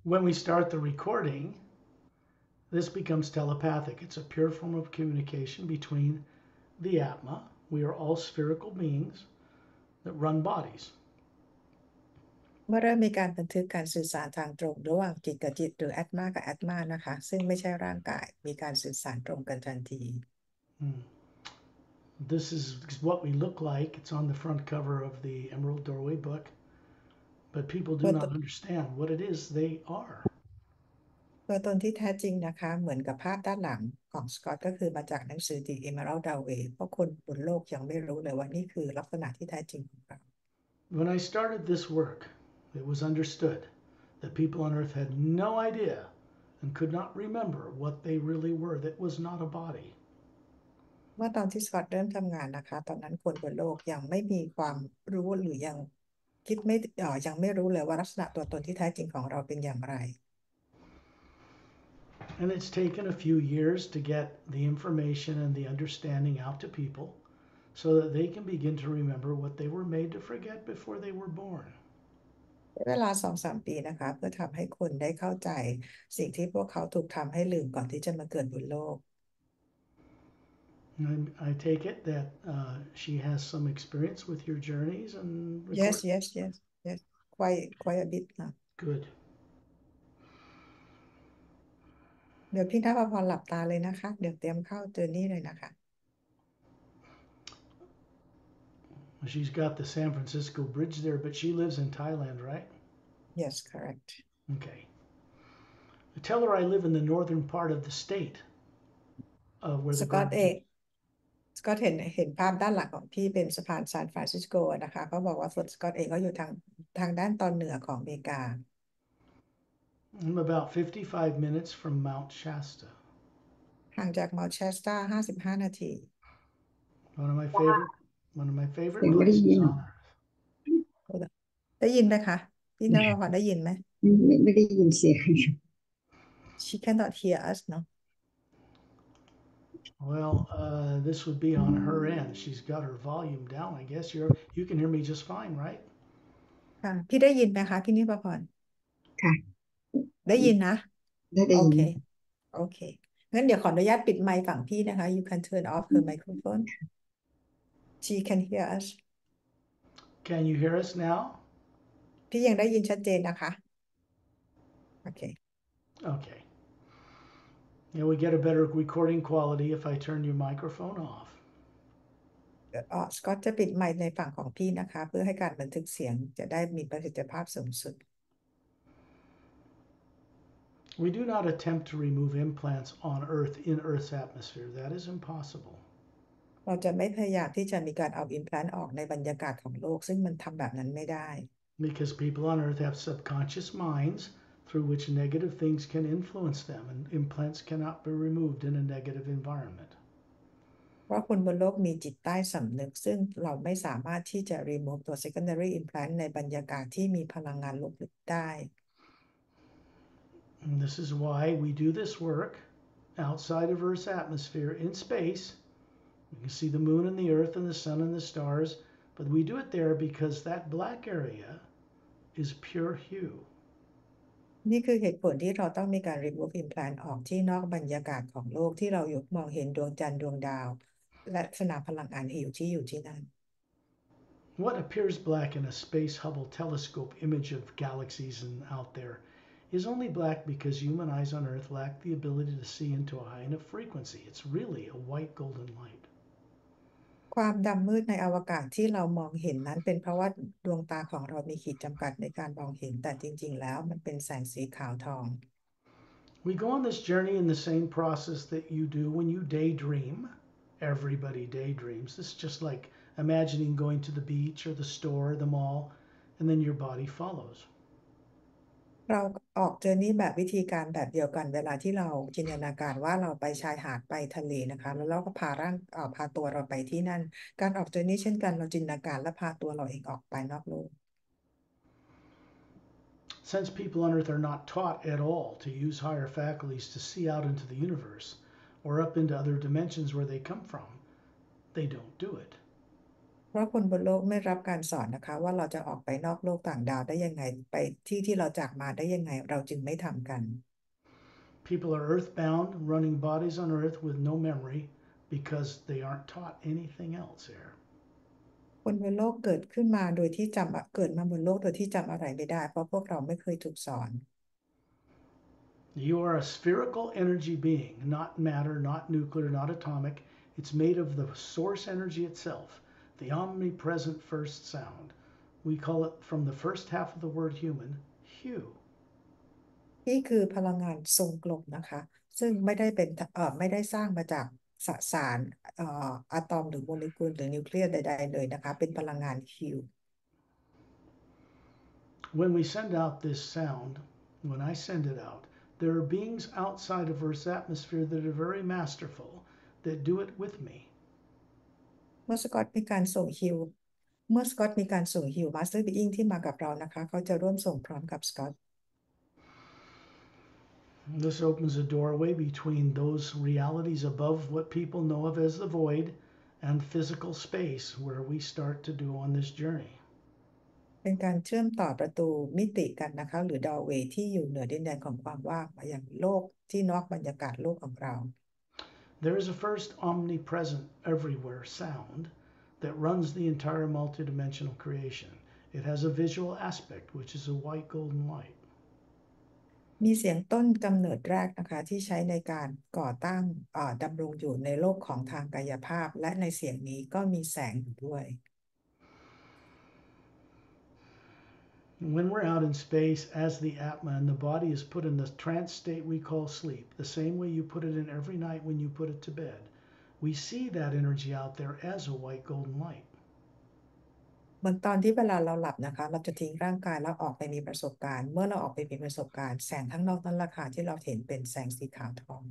When we start the recording, this becomes telepathic. It's a pure form of communication between the Atma. We are all spherical beings that run bodies. เมื่อเริ่มมีการบันทึกการสื่อสารทางตรงระหว่างจิตกับจิตหรือแอตมากับแอตมานะคะซึ่งไม่ใช่ร่างกายมีการสื่อสารตรงกันทันที This is what we look like. It's on the front cover of the Emerald Doorway book. But people do not understand what it is they are. ตัวตนที่แท้จริงนะคะเหมือนกับภาพด้านหลังของสกอตก็คือมาจากหนังสือ The Emerald Doorway เพราะคนบนโลกยังไม่รู้เลยว่านี่คือลักษณะที่แท้จริงของเรา When I started this work, it was understood that people on earth had no idea and could not remember what they really were. That was not a body. เมื่อตอนที่สกอตเริ่มทำงานนะคะตอนนั้นคนบนโลกยังไม่มีความรู้หรือยังคิดไม่ยังไม่รู้เลยว่าลักษณะตัวตนที่แท้จริงของเราเป็นอย่างไร And it's taken a few years to get the information and the understanding out to people so that they can begin to remember what they were made to forget before they were born. เวลา2-3 ปีนะคะเพื่อทำให้คนได้เข้าใจสิ่งที่พวกเขาถูกทำให้ลืมก่อนที่จะมาเกิดบนโลก And I take it that she has some experience with your journeys and yes record. yes yes yes quite a bit ค่ะ Good. เดี๋ยวพี่นภพรหลับตาเลยนะคะเดี๋ยวเตรียมเข้าเจอนี่เลยนะคะ She's got the San Francisco Bridge there, but she lives in Thailand, right? yes correct Okay. Tell her I live in the northern part of the state where ส the กอต bridge เอ is. งสกอตเห็นภาพด้านหลังของพี่เป็นสะพานซานฟรานซิสโกนะคะเขาบอกว่าส่วนสกอตเองก็อยู่ทางด้านตอนเหนือของอเมริกา I'm about 55 minutes from Mount Shasta. ห่างจากมอลเชสเตอร์55 นาที One of my favorite one of my เสี favorite ยงไม่ได้ places ยิน on earth. ได้ยินไหมคะพี่นภพรได้ยินไหม ไม่ได้ยินเสียง she cannot hear us เนาะ Well, this would be on her end. She's got her volume down. I guess you can hear me just fine, right? ค่ะพี่ได้ยินไหมคะพี่นิพพร ค่ะ ได้ยินนะ ได้ โอ ยิน เคโอเคงั้นเดี๋ยวขออนุญาตปิดไมค์ฝั่งพี่นะคะ you can turn off her microphone she can hear us Can you hear us now? พี่ยังได้ยินชัดเจนนะคะโอเค Okay. Yeah, we get a better recording quality if I turn your microphone off. สกอตจะปิดไมค์ในฝั่งของพี่นะคะเพื่อให้การบันทึกเสียงจะได้มีประสิทธิภาพสูงสุด We do not attempt to remove implants on Earth in Earth's atmosphere. That is impossible. เราจะไม่พยายามที่จะมีการเอาอิมแพลนออกในบรรยากาศของโลกซึ่งมันทำแบบนั้นไม่ได้ Because people on Earth have subconscious minds through which negative things can influence them, and implants cannot be removed in a negative environment. เพราะคนบนโลกมีจิตใต้สำนึกซึ่งเราไม่สามารถที่จะ remove ตัว secondary implant ในบรรยากาศที่มีพลังงานลบได้ And this is why we do this work outside of Earth's atmosphere in space. You can see the moon and the earth and the sun and the stars, but we do it there because that black area is pure hue. นี่คือเหตุผลที่เราต้องมีการ remove implant ออกที่นอกบรรยากาศของโลกที่เรามองเห็นดวงจันทร์ดวงดาวและสนามพลังงานหิวที่อยู่ที่นั่น What appears black in a Space Hubble telescope image of galaxies and out there is only black because human eyes on Earth lack the ability to see into a high enough frequency. It's really a white golden light. ความดำมืดในอวกาศที่เรามองเห็นนั้นเป็นเพราะว่าดวงตาของเรามีขีดจำกัดในการมองเห็นแต่จริงๆแล้วมันเป็นแสงสีขาวทอง We go on this journey in the same process that you do when you daydream. Everybody daydreams. This is just like imagining going to the beach or the store or the mall, and then your body follows. เราออกเจอนี่แบบวิธีการแบบเดียวกันเวลาที่เราจินตนาการว่าเราไปชายหาดไปทะเลนะคะแล้วเราก็พาตัวเราไปที่นั่นการออกเจอนี่เช่นกันเราจินตนาการและพาตัวเราเองออกไปนอกโลก Since people on Earth are not taught at all to use higher faculties to see out into the universe or up into other dimensions where they come from, they don't do it. เพราะคนบนโลกไม่รับการสอนนะคะว่าเราจะออกไปนอกโลกต่างดาวได้ยังไงไปที่เราจากมาได้ยังไงเราจึงไม่ทำกัน People are earthbound, running bodies on earth with no memory because they aren't taught anything else here. คนบนโลกเกิดขึ้นมาโดยที่เกิดมาบนโลกโดยที่จำอะไรไม่ได้เพราะพวกเราไม่เคยถูกสอน You are a spherical energy being, not matter, not nuclear, not atomic. It's made of the source energy itself, the omnipresent first sound. We call it, from the first half of the word human, hue. นี่คือพลังงานทรงกลมนะคะซึ่งไม่ได้สร้างมาจากสสารอะตอมหรือโมเลกุลหรือนิวเคลียสใดๆเลยนะคะเป็นพลังงานฮิว When we send out this sound, when I send it out, there are beings outside of Earth's atmosphere that are very masterful, that do it with me. เมื่อสกอตมีการส่งฮิวเมื่อสกอตมีการส่งฮิวมาสเตอร์บีอิงที่มากับเรานะคะเขาจะร่วมส่งพร้อมกับสกอต This opens a doorway between those realities above what people know of as the void and physical space where we start to do on this journey. เป็นการเชื่อมต่อประตูมิติกันนะคะหรือดอร์เวย์ที่อยู่เหนือดินแดนของความว่างมายังโลกที่นอกบรรยากาศโลกของเรา There is a first omnipresent everywhere sound that runs the entire multidimensional creation. It has a visual aspect, which is a white golden light. มีเสียงต้นกำเนิดแรกนะคะที่ใช้ในการก่อตั้งดำรงอยู่ในโลกของทางกายภาพและในเสียงนี้ก็มีแสงอยู่ด้วย When we're out in space as the Atma and the body is put in the trance state we call sleep, the same way you put it in every night when you put it to bed, we see that energy out there as a white golden light. เหมือนตอนที่เวลาเราหลับนะคะเราจะทิ้งร่างกายแล้วออกไปมีประสบการณ์เมื่อเราออกไปมีประสบการณ์แสงข้างนอกนั่นแหละค่ะที่เราเห็นเป็นแสงสีขาวทอง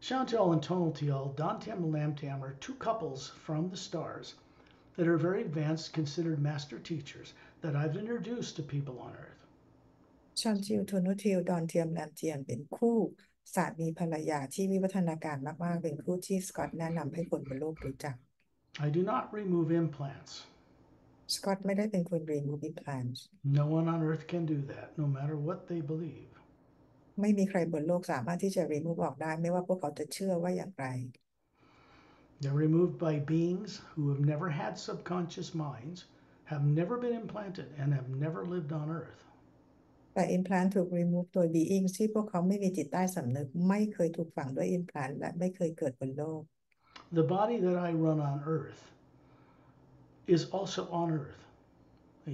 Chantal and Tonaltial, Dantium and Lamtam are two couples from the stars that are very advanced, considered master teachers that I've introduced to people on Earth. ชอนจิลโทนูทิลดอนเทียมแลมเทียมเป็นคู่สามีภรรยาที่วิวัฒนาการมากๆเป็นคู่ที่สกอตแนะนำให้คนบนโลกรู้จัก I do not remove implants. สกอตไม่ได้เป็นคน remove implants No one on Earth can do that, no matter what they believe. ไม่มีใครบนโลกสามารถที่จะ remove ออกได้ไม่ว่าพวกเขาจะเชื่อว่าอย่างไร They're removed by beings who have never had subconscious minds, have never been implanted, and have never lived on Earth. แต่ implant ถูก remove โดย being ที่พวกเขาไม่มีจิตใต้สำนึกไม่เคยถูกฝังด้วย implant และไม่เคยเกิดบนโลก The body that I run on Earth is also on Earth.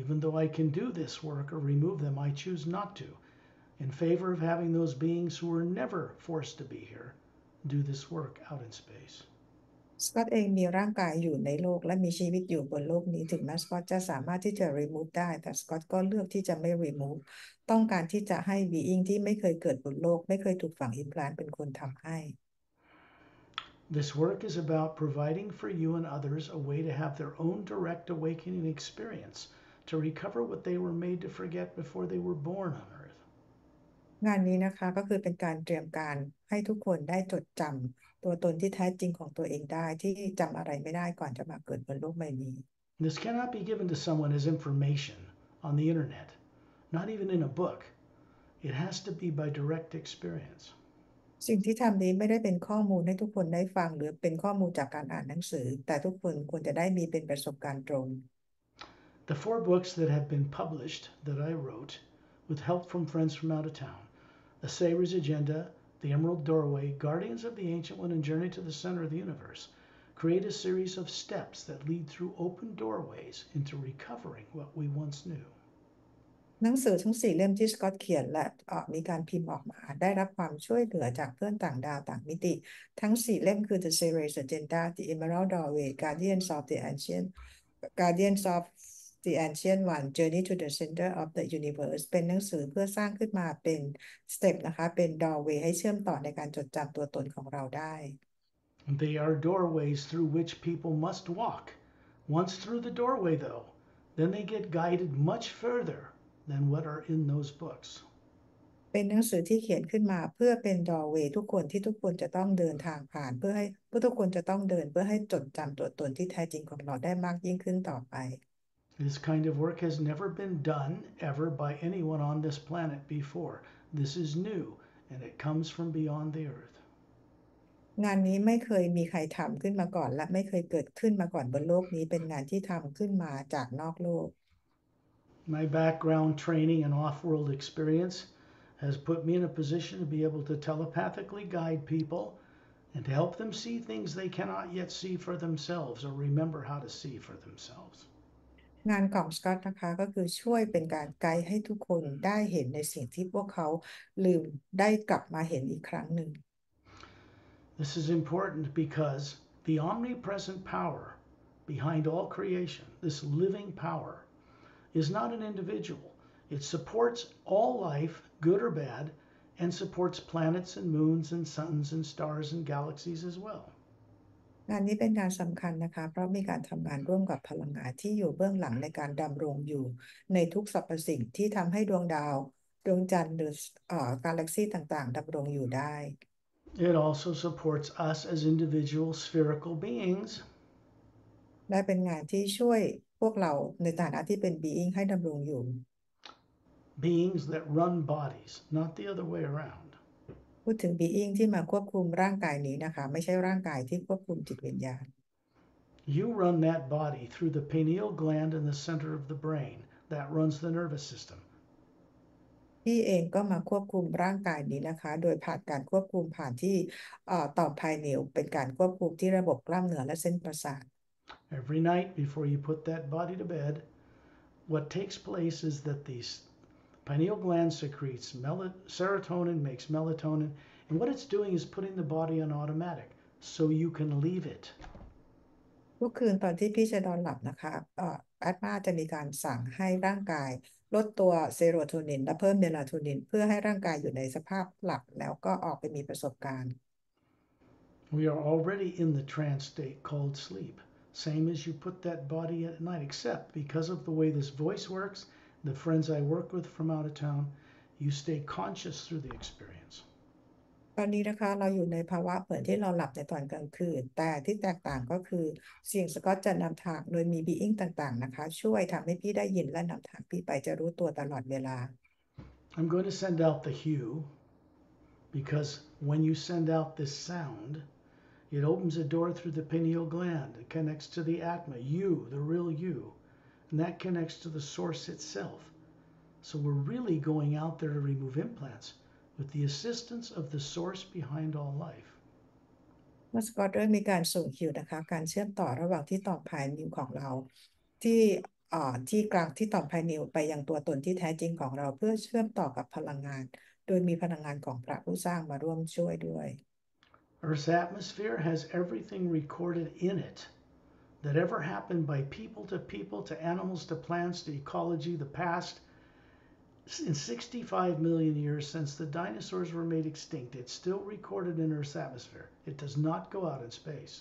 Even though I can do this work or remove them, I choose not to, in favor of having those beings who were never forced to be here do this work out in space. สกอตเองมีร่างกายอยู่ในโลกและมีชีวิตอยู่บนโลกนี้ถึงแม้สกอตจะสามารถที่จะ remove ได้แต่สกอตก็เลือกที่จะไม่ remove ต้องการที่จะให้ being ที่ไม่เคยเกิดบนโลกไม่เคยถูกฝัง implant เป็นคนทำให้ This work is about providing for you and others a way to have their own direct awakening experience, to recover what they were made to forget before they were born on Earth. งานนี้นะคะก็คือเป็นการเตรียมการให้ทุกคนได้จดจำตัวตนที่แท้จริงของตัวเองได้ที่จำอะไรไม่ได้ก่อนจะมาเกิดบนโลกใบนี้ This cannot be given to someone as information on the internet, not even in a book. It has to be by direct experience. สิ่งที่ทำนี้ไม่ได้เป็นข้อมูลให้ทุกคนได้ฟังหรือเป็นข้อมูลจากการอ่านหนังสือแต่ทุกคนควรจะได้มีเป็นประสบการณ์ตรง The 4 books that have been published that I wrote with help from friends from out of town, The Saber's Agenda, The Emerald Doorway, Guardians of the Ancient One, and Journey to the Center of the Universe, create a series of steps that lead through open doorways into recovering what we once knew. หนังสือทั้ง4 เล่มที่สกอตเขียนและมีการพิมพ์ออกมาได้รับความช่วยเหลือจากเพื่อนต่างดาวต่างมิติทั้ง4 เล่มคือ The Ceres Agenda, The Emerald Doorway, Guardians of the Ancient One, Journey to the Center of the Universe เป็นหนังสือเพื่อสร้างขึ้นมาเป็นสเต็ปนะคะเป็น doorway ให้เชื่อมต่อในการจดจำตัวตนของเราได้ They are doorways through which people must walk. Once through the doorway, though, then they get guided much further than what are in those books. เป็นหนังสือที่เขียนขึ้นมาเพื่อเป็น doorway ทุกคนที่ทุกคนจะต้องเดินทางผ่านเพื่อทุกคนจะต้องเดินเพื่อให้จดจำตัวตนที่แท้จริงของเราได้มากยิ่งขึ้นต่อไป This kind of work has never been done ever by anyone on this planet before. This is new, and it comes from beyond the earth. งานนี้ไม่เคยมีใครทำขึ้นมาก่อนและไม่เคยเกิดขึ้นมาก่อนบนโลกนี้เป็นงานที่ทำขึ้นมาจากนอกโลก My background training and off-world experience has put me in a position to be able to telepathically guide people and to help them see things they cannot yet see for themselves or remember how to see for themselves. งานของสกอตนะคะก็คือช่วยเป็นการไกด์ให้ทุกคนได้เห็นในสิ่งที่พวกเขาลืมได้กลับมาเห็นอีกครั้งหนึ่ง This is important because the omnipresent power behind all creation, this living power, is not an individual. It supports all life, good or bad, and supports planets and moons and suns and stars and galaxies as well. งานนี้เป็นงานสำคัญนะคะเพราะมีการทำงานร่วมกับพลังงานที่อยู่เบื้องหลังในการดำรงอยู่ในทุกสรรพสิ่งที่ทำให้ดวงดาวดวงจันทร์หรือกาแล็กซีต่างๆดำรงอยู่ได้ It also supports us as individual spherical beings และเป็นงานที่ช่วยพวกเราในฐานะที่เป็น being ให้ดำรงอยู่ beings that run bodies, not the other way around. พูดถึง being ที่มาควบคุมร่างกายนี้นะคะไม่ใช่ร่างกายที่ควบคุมจิตวิญญาณ You run that body through the pineal gland in the center of the brain that runs the nervous system. พี่เองก็มาควบคุมร่างกายนี้นะคะโดยผ่านการควบคุมผ่านที่ต่อมไพนีลเป็นการควบคุมที่ระบบกล้ามเนื้อและเส้นประสาท Every night before you put that body to bed, what takes place is that the pineal gland secretes serotonin, makes melatonin, and what it's doing is putting the body on automatic so you can leave it. ทุกคืนตอนที่พี่จะนอนหลับนะคะแอดมาจะมีการสั่งให้ร่างกายลดตัวเซโรโทนินและเพิ่มเมลาโทนินเพื่อให้ร่างกายอยู่ในสภาพหลับแล้วก็ออกไปมีประสบการณ์ We are already in the trance state called sleep, same as you put that body at night, except because of the way this voice works, the friends I work with from out of town, you stay conscious through the experience. ตอนนี้นะคะเราอยู่ในภาวะเหมือนที่เราหลับในตอนกลางคืนแต่ที่แตกต่างก็คือเสียงสกอตจะนำทางโดยมี being ต่างๆนะคะช่วยทำให้พี่ได้ยินและนำทางพี่ไปจะรู้ตัวตลอดเวลา I'm going to send out the hue because when you send out this sound, it opens a door through the pineal gland. It connects to the Atma, you, the real you, and that connects to the source itself. So we're really going out there to remove implants with the assistance of the source behind all life. เมื่อสกอตเริ่มมีการส่งคิวนะคะการเชื่อมต่อระหว่างที่ต่อมไพนิลของเราที่กลางที่ต่อมไพนิลไปยังตัวตนที่แท้จริงของเราเพื่อเชื่อมต่อกับพลังงานโดยมีพลังงานของพระผู้สร้างมาร่วมช่วยด้วย Earth's atmosphere has everything recorded in it that ever happened by people to animals to plants to ecology, the past. In 65 million years since the dinosaurs were made extinct, it's still recorded in Earth's atmosphere. It does not go out in space.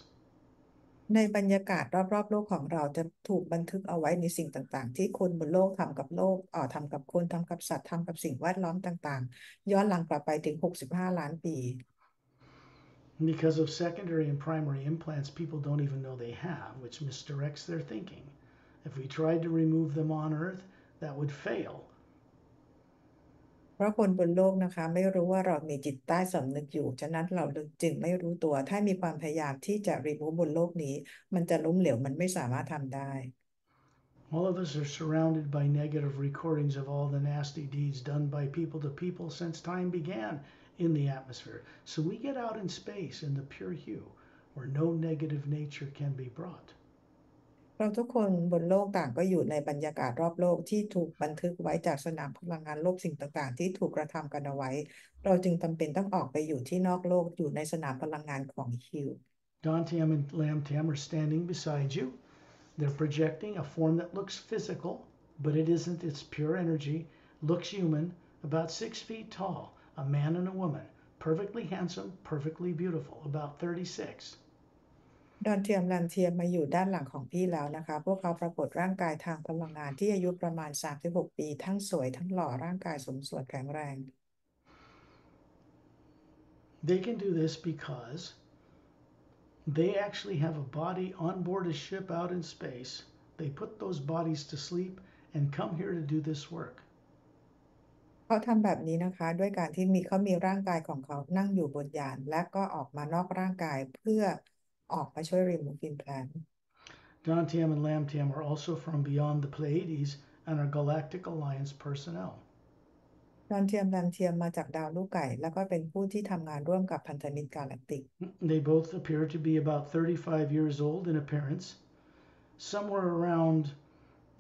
ในบรรยากาศรอบๆโลกของเราจะถูกบันทึกเอาไว้ในสิ่งต่างๆที่คนบนโลกทำกับโลกทำกับคนทำกับสัตว์ทำกับสิ่งแวดล้อมต่างๆย้อนหลังกลับไปถึง65 ล้านปี Because of secondary and primary implants people don't even know they have, which misdirects their thinking. If we tried to remove them on Earth, that would fail. เพราะคนบนโลกนะคะไม่รู้ว่าเรามีจิตใต้สำนึกอยู่ฉะนั้นเราจึงไม่รู้ตัวถ้ามีความพยายามที่จะรีมูฟบนโลกนี้มันจะล้มเหลวมันไม่สามารถทำได้ All of us are surrounded by negative recordings of all the nasty deeds done by people since time began in the atmosphere. So we get out in space in the pure hue where no negative nature can be brought. เราทุกคนบนโลกต่างก็อยู่ในบรรยากาศรอบโลกที่ถูกบันทึกไว้จากสนามพลังงานโลกสิ่งต่างๆที่ถูกกระทำกันเอาไว้เราจึงจำเป็นต้องออกไปอยู่ที่นอกโลกอยู่ในสนามพลังงานของฮิว Dantian and Lamtian are standing beside you. They're projecting a form that looks physical, but it isn't. It's pure energy, looks human, about 6 feet tall, a man and a woman, perfectly handsome, perfectly beautiful, about 36. ดอนเทียมลันเทียมมาอยู่ด้านหลังของพี่แล้วนะคะพวกเขาปรากฏร่างกายทางพลังงานที่อายุประมาณ36 ปีทั้งสวยทั้งหล่อร่างกายสมส่วนแข็งแรง They can do this because they actually have a body on board a ship out in space. They put those bodies to sleep and come here to do this work. เขาทำแบบนี้นะคะด้วยการที่เขามีร่างกายของเขานั่งอยู่บนยานและก็ออกมานอกร่างกายเพื่อออกมาช่วย remove implant Dantium and Lamtium are also from beyond the Pleiades and are Galactic Alliance personnel. ดอนเทียมดันเทียมมาจากดาวลูกไก่แล้วก็เป็นผู้ที่ทำงานร่วมกับพันธมิตรกาแล็กติก They both appear to be about 35 years old in appearance, somewhere around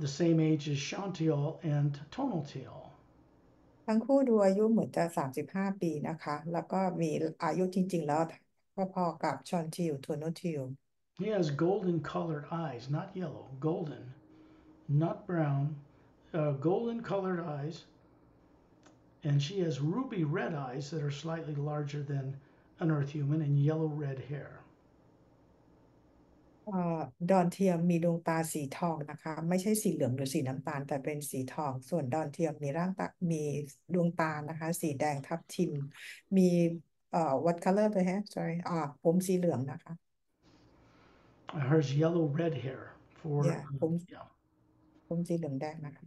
the same age as Shantial and Tonaltial. ทั้งคู่ดูอายุเหมือนจะ35 ปีนะคะแล้วก็มีอายุจริงๆแล้วพอๆกับชอนทิลโทโนทิล He has golden colored eyes, not yellow, golden, not brown, golden colored eyes, and she has ruby red eyes that are slightly larger than an Earth human and yellow red hair. ดอนเทียมมีดวงตาสีทองนะคะไม่ใช่สีเหลืองหรือสีน้ำตาลแต่เป็นสีทองส่วนดอนเทียมมีดวงตานะคะสีแดงทับทิมมีwhat color เลยฮะ sorry ผมสีเหลืองนะคะ Hers yellow red hair for yeah ผมสีเหลืองแดงนะคะ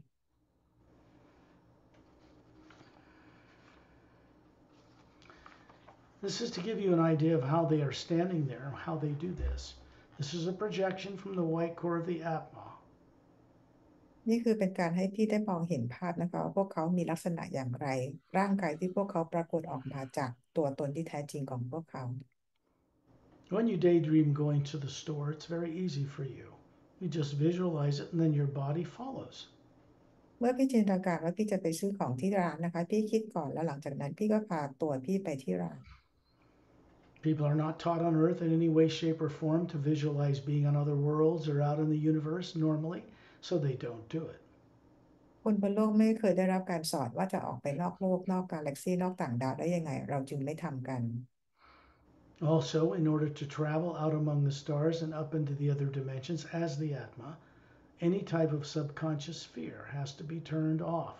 This is to give you an idea of how they are standing there and how they do this. This is a projection from the white core of the Atma. นี่คือเป็นการให้พี่ได้มองเห็นภาพนะคะว่าพวกเขามีลักษณะอย่างไรร่างกายที่พวกเขาปรากฏออกมาจากตัวตนที่แท้จริงของพวกเขา When you daydream going to the store, it's very easy for you. You just visualize it and then your body follows. เมื่อพี่จินตนาการว่าพี่จะไปซื้อของที่ร้านนะคะพี่คิดก่อนแล้วหลังจากนั้นพี่ก็พาตัวพี่ไปที่ร้าน People are not taught on Earth in any way, shape, or form to visualize being on other worlds or out in the universe normally, so they don't do it. คนบนโลกไม่เคยได้รับการสอนว่าจะออกไปนอกโลกนอกกาแล็กซี่นอกต่างดาวได้ยังไงเราจึงไม่ทำกัน Also, in order to travel out among the stars and up into the other dimensions as the Atma, any type of subconscious fear has to be turned off.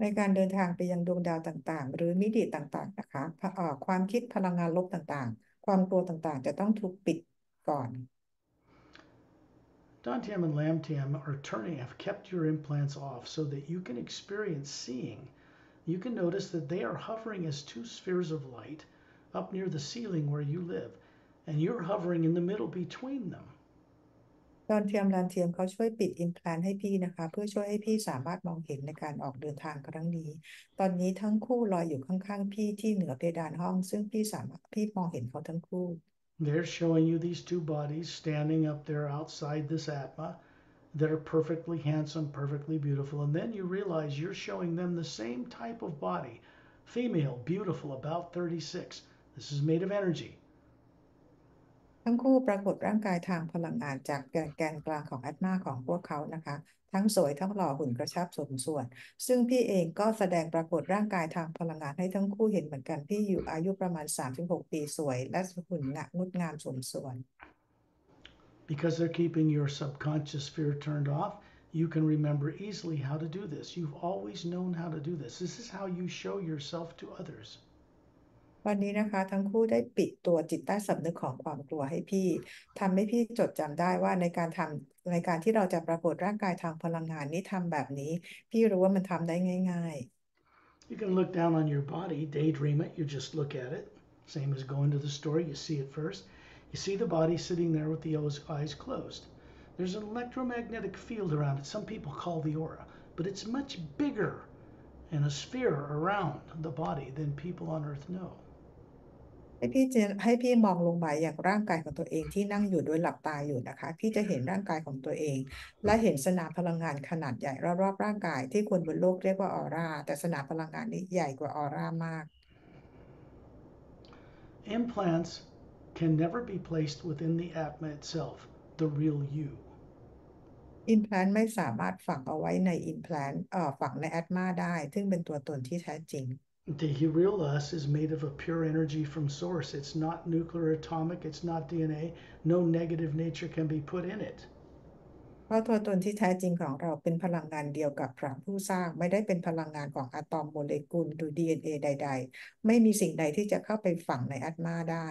ในการเดินทางไปยังดวงดาวต่างๆหรือมิติต่างๆนะคะความคิดพลังงานลบต่างๆความกลัวต่างๆจะต้องถูกปิดก่อน Dantium and Lamtium have kept your implants off so that you can experience seeing. You can notice that they are hovering as two spheres of light up near the ceiling where you live, and you're hovering in the middle between them. ดอนเทียมลานเทียมเขาช่วยปิดอิมแพลนให้พี่นะคะเพื่อช่วยให้พี่สามารถมองเห็นในการออกเดินทางครั้งนี้ตอนนี้ทั้งคู่ลอยอยู่ข้างๆพี่ที่เหนือเพดานห้องซึ่งพี่มองเห็นเขาทั้งคู่ They're showing you these two bodies standing up there outside this Atma that are perfectly handsome, perfectly beautiful, and then you realize you're showing them the same type of body, female, beautiful, about 36. This is made of energy. ทั้งคู่ปรากฏร่างกายทางพลังงานจากแกนกลางของแอตมาของพวกเขานะคะทั้งสวยทั้งหล่อหุ่นกระชับสมส่วนซึ่งพี่เองก็แสดงปรากฏร่างกายทางพลังงานให้ทั้งคู่เห็นเหมือนกันพี่อยู่อายุประมาณ36 ปีสวยและหุ่นงดงามสมส่วน Because they're keeping your subconscious fear turned off, you can remember easily how to do this. You've always known how to do this. This is how you show yourself to others. วันนี้นะคะทั้งคู่ได้ปิดตัวจิตใต้สำนึกของความกลัวให้พี่ทำให้พี่จดจำได้ว่าในการที่เราจะปรากฏร่างกายทางพลังงานนี้ทำแบบนี้พี่รู้ว่ามันทำได้ง่าย You can look down on your body, daydream it, you just look at it. Same as going to the store, you see it first. You see the body sitting there with the eyes closed. There's an electromagnetic field around it, some people call the aura, but it's much bigger in a sphere around the body than people on Earth know. ให้พี่มองลงไปอย่างร่างกายของตัวเองที่นั่งอยู่โดยหลับตาอยู่นะคะพี่จะเห็นร่างกายของตัวเองและเห็นสนามพลังงานขนาดใหญ่รอบๆร่างกายที่คนบนโลกเรียกว่าออร่าแต่สนามพลังงานนี้ใหญ่กว่าออร่ามาก Implants can never be placed within the Atma itself, the real you. อิมแพลนไม่สามารถฝังเอาไว้ในฝังในแอตมาได้ซึ่งเป็นตัวตนที่แท้จริง The real us is made of a pure energy from source. It's not nuclear atomic, it's not DNA. No negative nature can be put in it. เพราะตัวตนที่แท้จริงของเราเป็นพลังงานเดียวกับพระผู้สร้างไม่ได้เป็นพลังงานของอะตอมโมเลกุลหรือ DNA ใดๆไม่มีสิ่งใดที่จะเข้าไปฝังในอัตมาได้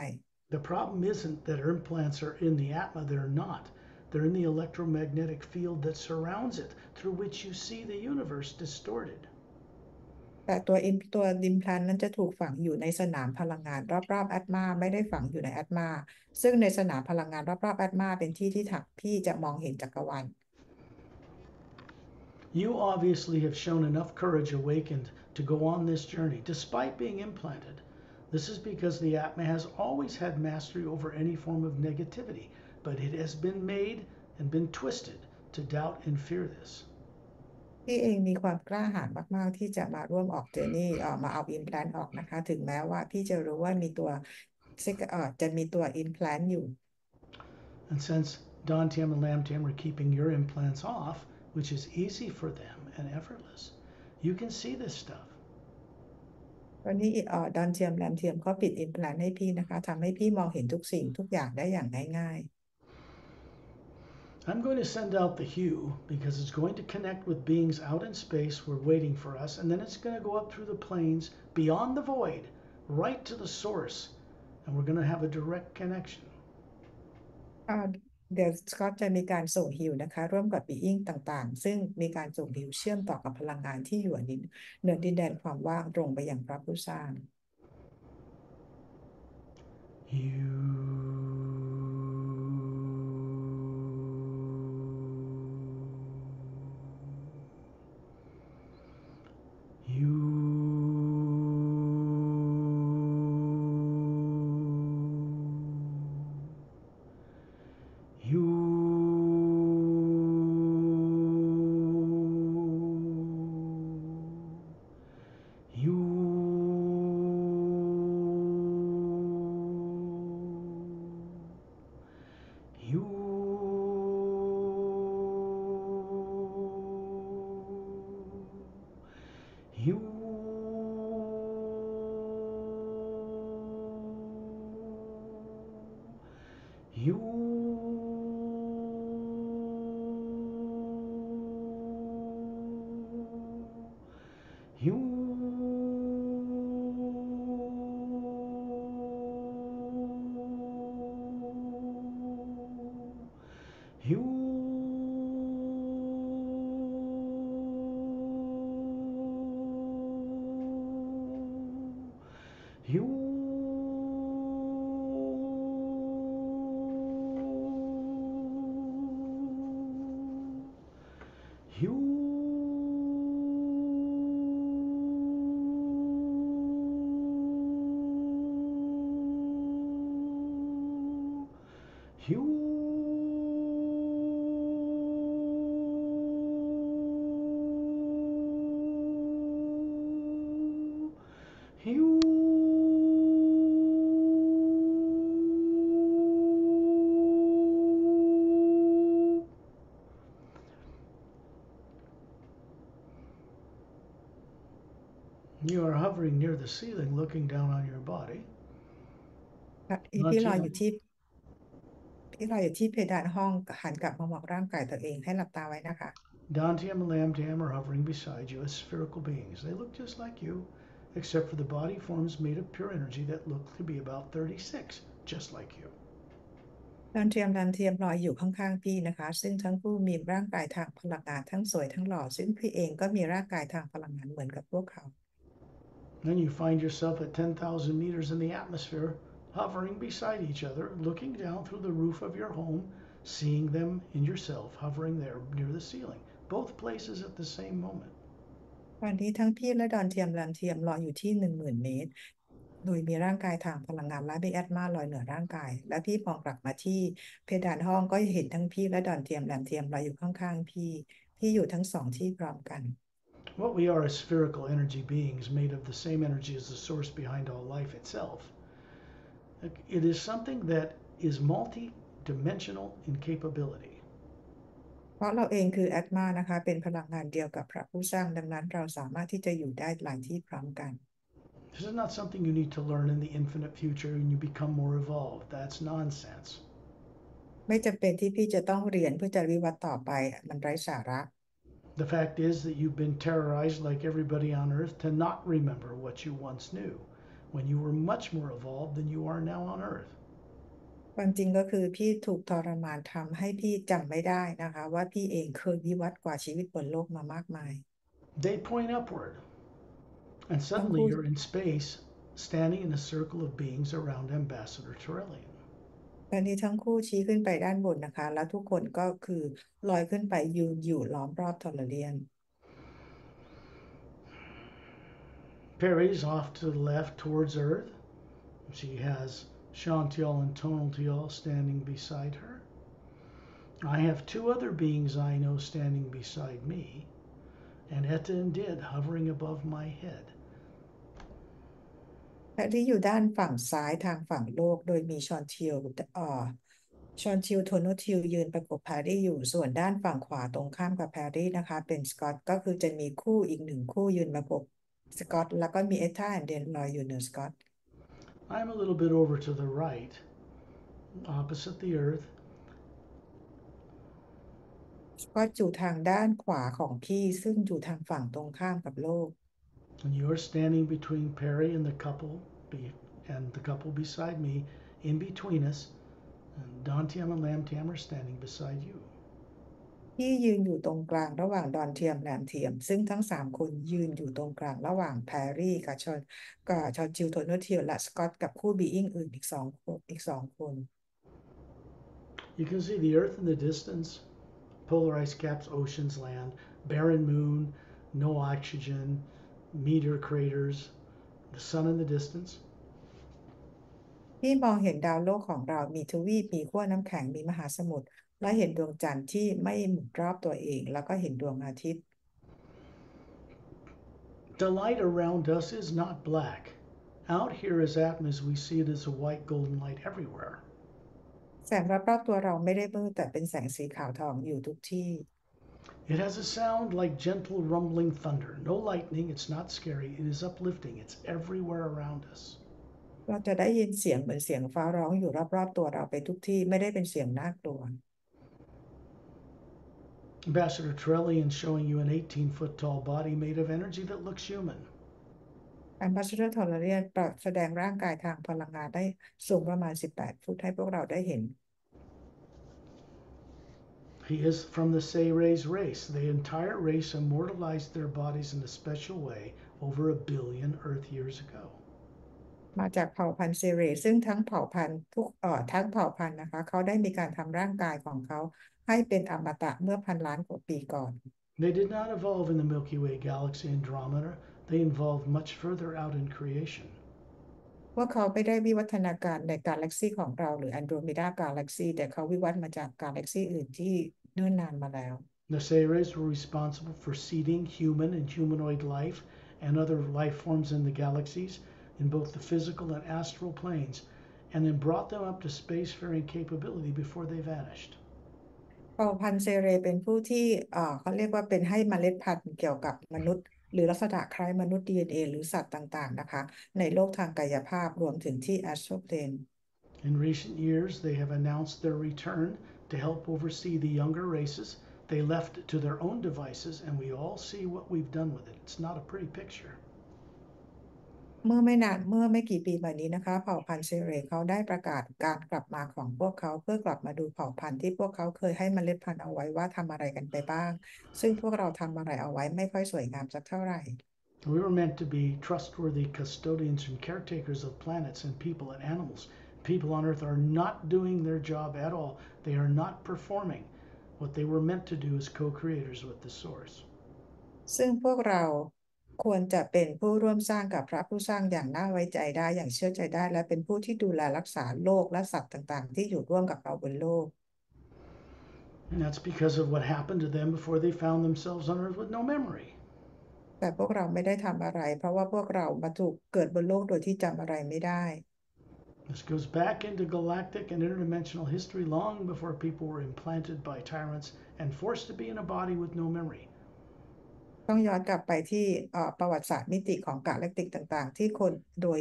The problem isn't that implants are in the Atma, they're not. They're in the electromagnetic field that surrounds it, through which you see the universe distorted. แต่ตัวดิมพลนนั้นจะถูกฝังอยู่ในสนามพลังงานรอบๆแอตมาไม่ได้ฝังอยู่ในแอตมาซึ่งในสนามพลังงานรอบๆแอตมาเป็นที่ที่พี่จะมองเห็นจักรวาล You obviously have shown enough courage awakened to go on this journey despite being implanted. This is because the Atma has always had mastery over any form of negativity, but it has been made and been twisted to doubt and fear this. พี่เองมีความกล้าหาญมากๆที่จะมาร่วมออกเจอร์นี่มาเอาอิมแพลนออกนะคะถึงแม้ว่าพี่จะรู้ว่ามีตัวจะมีตัวอิมแพลนอยู่ And since Dantium and Lamtium are keeping your implants off, which is easy for them and effortless, you can see this stuff. วันนี้ดอนเทียมแรมเทียมเขาปิดอิมแพลนให้พี่นะคะทำให้พี่มองเห็นทุกสิ่งทุกอย่างได้อย่างง่าย I'm going to send out the hue because it's going to connect with beings out in space who are waiting for us, and then it's going to go up through the planes beyond the void, right to the source, and we're going to have a direct connection. เดี๋ยวก็จะมีการส่งฮิวนะคะร่วมกับบีอิงต่างๆซึ่งมีการส่งฮิวเชื่อมต่อกับพลังงานที่อยู่เหนือดินแดนความว่างตรงไปยังพระผู้สร้าง You are hovering near the ceiling, looking down on your body. พี่รออยู่ที่เพดานห้องหันกลับมามองร่างกายตัวเองให้หลับตาไว้นะคะ Dantium and Lamtium are hovering beside you as spherical beings. They look just like you, except for the body forms made of pure energy that look to be about 36, just like you. ดอนเทียมรออยู่ข้างๆพี่นะคะซึ่งทั้งคู่มีร่างกายทางพลังงานทั้งสวยทั้งหล่อซึ่งพี่เองก็มีร่างกายทางพลังงานเหมือนกับพวกเขา Then you find yourself at 10,000 meters in the atmosphere, hovering beside each other, looking down through the roof of your home, seeing them in yourself, hovering there near the ceiling, both places at the same moment. วันนี้ทั้งพี่และดอนเทียมรออยู่ที่ 10,000 เมตรโดยมีร่างกายทางพลังงานและมีแอตมาลอยเหนือร่างกายและพี่มองกลับมาที่เพดานห้องก็เห็นทั้งพี่และดอนเทียมรออยู่ข้างๆพี่อยู่ทั้งสองที่พร้อมกัน What we are is spherical energy beings made of the same energy as the source behind all life itself. It is something that is multi-dimensional in capability. เพราะเราเองคือแอตมานะคะเป็นพลังงานเดียวกับพระผู้สร้างดังนั้นเราสามารถที่จะอยู่ได้หลายที่พร้อมกัน This is not something you need to learn in the infinite future and you become more evolved. That's nonsense. ไม่จำเป็นที่พี่จะต้องเรียนเพื่อจะวิวัฒน์ต่อไปมันไร้สาระ The fact is that you've been terrorized like everybody on earth to not remember what you once knew when you were much more evolved than you are now on earth. ความจริงก็คือพี่ถูกทรมานทำให้พี่จำไม่ได้นะคะว่าพี่เองเคยวิวัฒน์กว่าชีวิตบนโลกมามากมาย They point upward, and ทั้ง suddenly คู่ you're in space, standing in a circle of beings around Ambassador Torellian. ตอนนี้ทั้งคู่ชี้ขึ้นไปด้านบนนะคะแล้วทุกคนก็คือลอยขึ้นไปยืนอยู่ล้อมรอบทอร์เรียน Perry's off to the left towards Earth. She has Shantiel and Tonaltiel standing beside her. I have two other beings I know standing beside me, and Etta and Did hovering above my head. และที่อยู่ด้านฝั่งซ้ายทางฝั่งโลกโดยมีชอนทิลโทโนทิลยืนประกบแพรรี่อยู่ส่วนด้านฝั่งขวาตรงข้ามกับแพรรี่นะคะเป็นสกอตก็คือจะมีคู่อีกหนึ่งคู่ยืนประกบสกอตแล้วก็มีเอธาแอนเดนลอยอยู่เหนือสกอต I'm a little bit over to the right, opposite the Earth. สกอตอยู่ทางด้านขวาของพี่ซึ่งอยู่ทางฝั่งตรงข้ามกับโลก And you're standing between Perry and the couple beside me, in between us, and Dantiam and Lamtam are standing beside you. พี่ยืนอยู่ตรงกลางระหว่างดอนเทียมแลมเทียมซึ่งทั้ง3คนยืนอยู่ตรงกลางระหว่างแพรรี่กับชอนจิลโทโนทิลและสกอตกับคู่บีอิงอื่นอีกสองคน You can see the Earth in the distance, polar ice caps, oceans, land, barren moon, no oxygen, meteor craters, the sun in the distance. พี่มองเห็นดาวโลกของเรามีทวีปมีขั้วน้ำแข็งมีมหาสมุทรและเห็นดวงจันทร์ที่ไม่หมุนรอบตัวเองแล้วก็เห็นดวงอาทิตย์ The light around us is not black. Out here as Atmas, we see it as a white golden light everywhere. แสงรอบๆตัวเราไม่ได้มืดแต่เป็นแสงสีขาวทองอยู่ทุกที่ It has a sound like gentle rumbling thunder. No lightning, it's not scary, it is uplifting, it's everywhere around us. เราจะได้ยินเสียงเหมือนเสียงฟ้าร้องอยู่รอบๆตัวเราไปทุกที่ไม่ได้เป็นเสียงน่ากลัว Ambassador Trellian showing you an 18-foot tall body made of energy that looks human. Ambassador Tolarian แสดงร่างกายทางพลังงานได้สูงประมาณ18 ฟุตให้พวกเราได้เห็น He is from the Sayres race. The entire race immortalized their bodies in a special way over 1 billion Earth years ago. มาจากเผ่าพันธุ์เซเรซึ่งทั้งเผ่าพันธุ์ทั้งเผ่าพันธุ์นะคะเขาได้มีการทำร่างกายของเขาให้เป็นอมตะเมื่อพันล้านกว่าปีก่อน They did not evolve in the Milky Way galaxy Andromeda. They evolved much further out in creation. พวกเขาไม่ได้วิวัฒนาการในกาแล็กซีของเราหรือ Andromeda Galaxy แต่เขาวิวัฒน์มาจากกาแล็กซีอื่นที่เนิ่นนานมาแล้ว The Sayres were responsible for seeding human and humanoid life and other life forms in the galaxies in both the physical and astral planes, and then brought them up to spacefaring capability before they vanished. เผ่าพันธุ์เซเรเป็นผู้ที่เขาเรียกว่าเป็นให้เมล็ดพันธุ์เกี่ยวกับมนุษย์หรือลักษณะคล้ายมนุษย์ DNA หรือสัตว์ต่างๆนะคะในโลกทางกายภาพรวมถึงที่ Astral Plane. In recent years, they have announced their return to help oversee the younger races. They left to their own devices, and we all see what we've done with it. It's not a pretty picture. เมื่อไม่กี่ปีมานี้นะคะเผ่าพันธุ์เซเรเขาได้ประกาศการกลับมาของพวกเขาเพื่อกลับมาดูเผ่าพันธุ์ที่พวกเขาเคยให้เมล็ดพันธุ์เอาไว้ว่าทำอะไรกันไปบ้างซึ่งพวกเราทำอะไรเอาไว้ไม่ค่อยสวยงามสักเท่าไหร่ We were meant to be trustworthy custodians and caretakers of planets and people and animals. People on Earth are not doing their job at all. They are not performing. What they were meant to do is co-creators with the source. ซึ่งพวกเราควรจะเป็นผู้ร่วมสร้างกับพระผู้สร้างอย่างน่าไว้ใจได้อย่างเชื่อใจได้และเป็นผู้ที่ดูแลรักษาโลกและสัตว์ต่างๆที่อยู่ร่วมกับเราบนโลก And that's because of what happened to them before they found themselves on Earth with no memory. แต่พวกเราไม่ได้ทำอะไรเพราะว่าพวกเรามาถูกเกิดบนโลกโดยที่จำอะไรไม่ได้ This goes back into galactic and interdimensional history long before people were implanted by tyrants and forced to be in a body with no memory. ต้องย้อนกลับไปที่ประวัติศาสตร์มิติของกาแล็กติกต่างๆที่คนโดย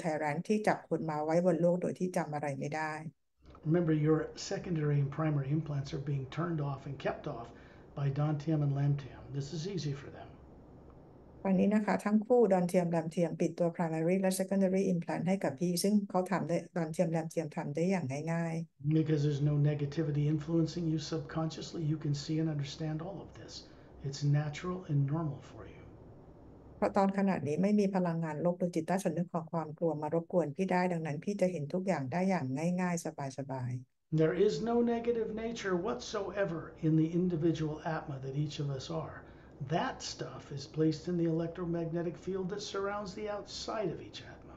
ไทแรนที่จับคนมาไว้บนโลกโดยที่จำอะไรไม่ได้ Remember, your secondary and primary implants are being turned off and kept off by Dantium and Lamtium. This is easy for them. ตอนนี้นะคะทั้งคู่ดอนเทียมแรมเทียมปิดตัว primary และ secondary implant ให้กับพี่ซึ่งเขาทำได้ดอนเทียมแรมเทียมทำได้อย่างง่าย Because there's no negativity influencing you subconsciously, you can see and understand all of this. It's natural and normal for you. ๆเพราะตอนขณะนี้ไม่มีพลังงานลบหรือจิตใต้สำนึกของความกลัวมารบกวนพี่ได้ดังนั้นพี่จะเห็นทุกอย่างได้อย่างง่ายๆสบายๆ There is no negative nature whatsoever in the individual atma that each of us are. That stuff is placed in the electromagnetic field that surrounds the outside of each atma.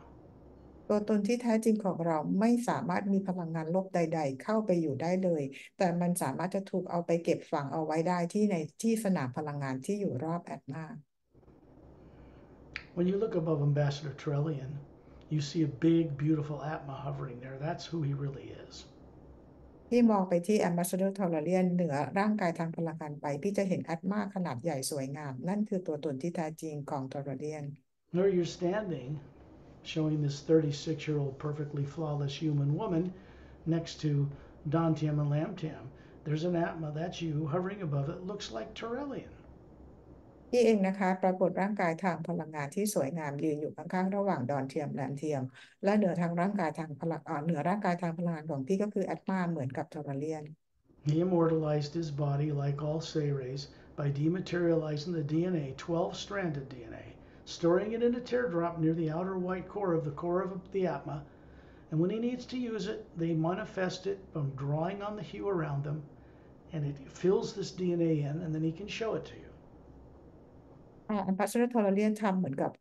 ตัวตนที่แท้จริงของเราไม่สามารถมีพลังงานลบใดๆเข้าไปอยู่ได้เลยแต่มันสามารถจะถูกเอาไปเก็บฝังเอาไว้ได้ที่สนามพลังงานที่อยู่รอบแอตมา When you look above Ambassador Trillian, you see a big, beautiful atma hovering there. That's who he really is. พี่มองไปที่ Ambassador Tolarian เหนือร่างกายทางพลังงานไปพี่จะเห็นแอตมาขนาดใหญ่สวยงามนั่นคือตัวตนที่แท้จริงของ Tolarian There you're standing, showing this 36-year-old perfectly flawless human woman next to Dantium and Lamtium. There's an atma, that's you, hovering above it, looks like Trillian. พี่เองนะคะปรากฏร่างกายทางพลังงานที่สวยงามยืนอยู่ข้างๆระหว่างดอนเทียมแรมเทียมและเหนือร่างกายทางพลังงานของพี่ก็คือแอตมาเหมือนกับทอร์เรียน He immortalized his body like all Seres by dematerializing the DNA, 12-stranded DNA, storing it in a teardrop near the outer white core of the Atma, and when he needs to use it, they manifest it from drawing on the hue around them, and it fills this DNA in, and then he can show it to you. Ambassador Tolarian ทำเหมือนกับ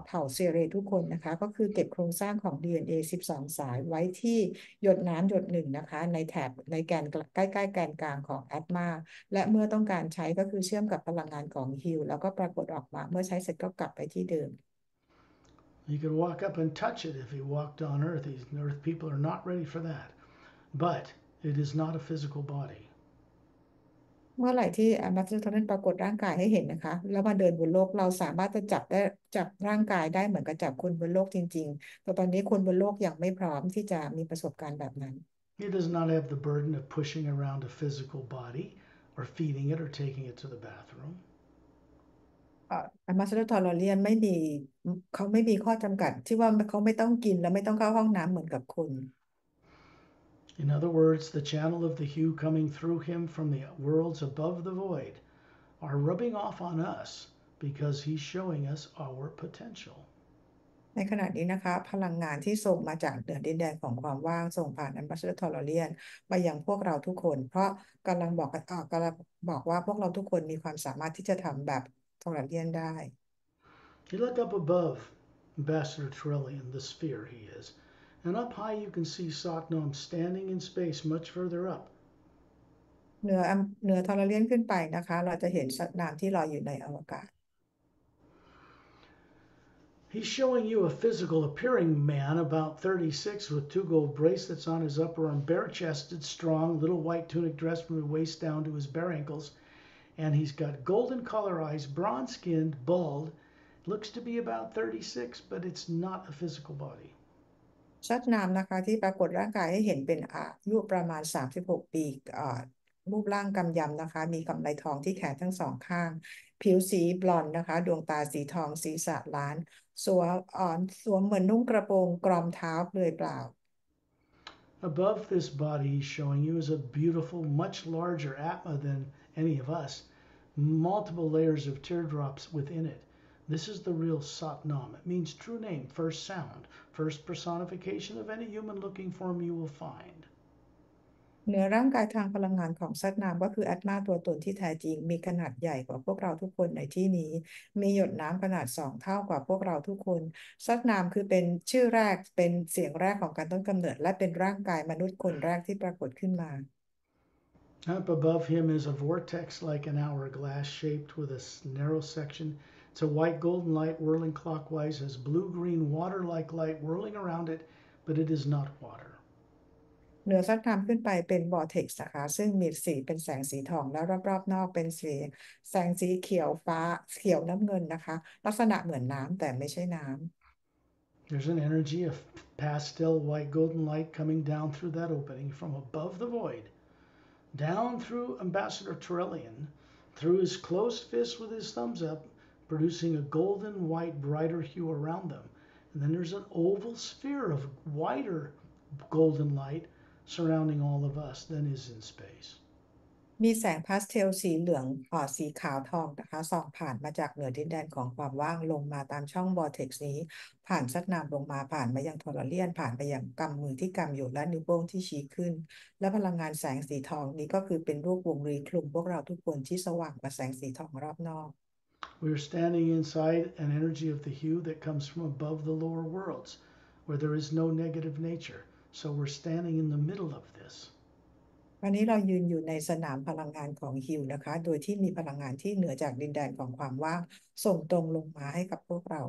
เผ่าเซเรทุกคนนะคะก็คือเก็บโครงสร้างของ DNA 12 สายไว้ที่หยดน้ำหยดหนึ่งนะคะในแถบในแกนใกล้ๆแกนกลางของแอตมาและเมื่อต้องการใช้ก็คือเชื่อมกับพลังงานของฮิลแล้วก็ปรากฏออกมาเมื่อใช้เสร็จก็กลับไปที่เดิม He could walk up and touch it if he walked on Earth. Earth people are not ready for that. But it is not a physical body. เมื่อไหร่ที่ Ambassador Tolarian ปรากฏร่างกายให้เห็นนะคะแล้วมาเดินบนโลกเราสามารถจะจับร่างกายได้เหมือนกับจับคนบนโลกจริงๆแต่ตอนนี้คนบนโลกยังไม่พร้อมที่จะมีประสบการณ์แบบนั้น He does not have the burden of pushing around a physical body or feeding it or taking it to the bathroom. Ambassador Tolarian เขาไม่มีข้อจำกัดที่ว่าเขาไม่ต้องกินและไม่ต้องเข้าห้องน้ำเหมือนกับคน In other words, the channel of the hue coming through him from the worlds above the void are rubbing off on us because he's showing us our potential. ในขณะนี้นะคะพลังงานที่ส่งมาจากเหนือดินแดนของความว่างส่งผ่าน Ambassador Tolarian มายังพวกเราทุกคนเพราะกำลังบอกว่าพวกเราทุกคนมีความสามารถที่จะทำแบบ Tolarian ได้ You look up above Ambassador Trillian, the sphere he is, and up high you can see Satnam standing in space much further up. เหนือทอร์เรียนขึ้นไปนะคะเราจะเห็นสัตว์น้ำที่ลอยอยู่ในอวกาศ He's showing you a physical appearing man about 36 with 2 gold bracelets on his upper arm, bare-chested, strong, little white tunic dress from the waist down to his bare ankles, and he's got golden color eyes, bronze-skinned, bald, looks to be about 36, but it's not a physical body. สัตว์น้ำนะคะที่ปรากฏร่างกายให้เห็นเป็นอายุประมาณ36 ปีรูปร่างกำยำนะคะมีกำไลทองที่แขนทั้งสองข้างผิวสีบลอนด์นะคะดวงตาสีทองศีรษะล้านสวมเหมือนนุ่งกระโปรงกรอมเท้าเปลือยเปล่า Above this body he's showing you is a beautiful, much larger Atma than any of us, multiple layers of teardrops within it. This is the real Satnam. It means true name, first sound, first personification of any human-looking form you will find. เหนือร่างกายทางพลังงานของสัตว์น้ำก็คือแอตมาตัวตนที่แท้จริงมีขนาดใหญ่กว่าพวกเราทุกคนในที่นี้มีหยดน้ำขนาด2 เท่ากว่าพวกเราทุกคนสัตว์น้ำคือเป็นชื่อแรกเป็นเสียงแรกของการต้นกำเนิดและเป็นร่างกายมนุษย์คนแรกที่ปรากฏขึ้นมา Up above him is a vortex like an hourglass shaped with a narrow section. It's a white golden light whirling clockwise, has blue-green water-like light whirling around it, but it is not water. เหนือสัตว์น้ำขึ้นไปเป็นวอร์เท็กซ์นะคะซึ่งมีสีเป็นแสงสีทองแล้วรอบๆนอกเป็นแสงสีเขียวฟ้าเขียวน้ำเงินนะคะลักษณะเหมือนน้ำแต่ไม่ใช่น้ There's an energy of pastel white golden light coming down through that opening from above the void, down through Ambassador Turellian, through his closed fist with his thumbs up, producing a golden white brighter hue around them. And then there's an oval sphere of whiter golden light surrounding all of us than is in space. มีแสงพาสเทลสีเหลืองสีขาวทองนะคะส่องผ่านมาจากเหนือดินแดนของความว่างลงมาตามช่องวอร์เท็กซ์นี้ผ่านชัดนามลงมาผ่านมายังทอร์เลียนผ่านไปยังกำมือที่กำอยู่และนิ้วโป้งที่ชี้ขึ้นและพลังงานแสงสีทองนี้ก็คือเป็นรูปวงรีคลุมพวกเราทุกคนที่สว่างกว่าแสงสีทองรอบนอก We're standing inside an energy of the hue that comes from above the lower worlds, where there is no negative nature. So we're standing in the middle of this. วันนี้เรายืนอยู่ในสนามพลังงานของฮิวนะคะโดยที่มีพลังงานที่เหนือจากดินแดนของความว่างส่งตรงลงมาให้กับพวกเรา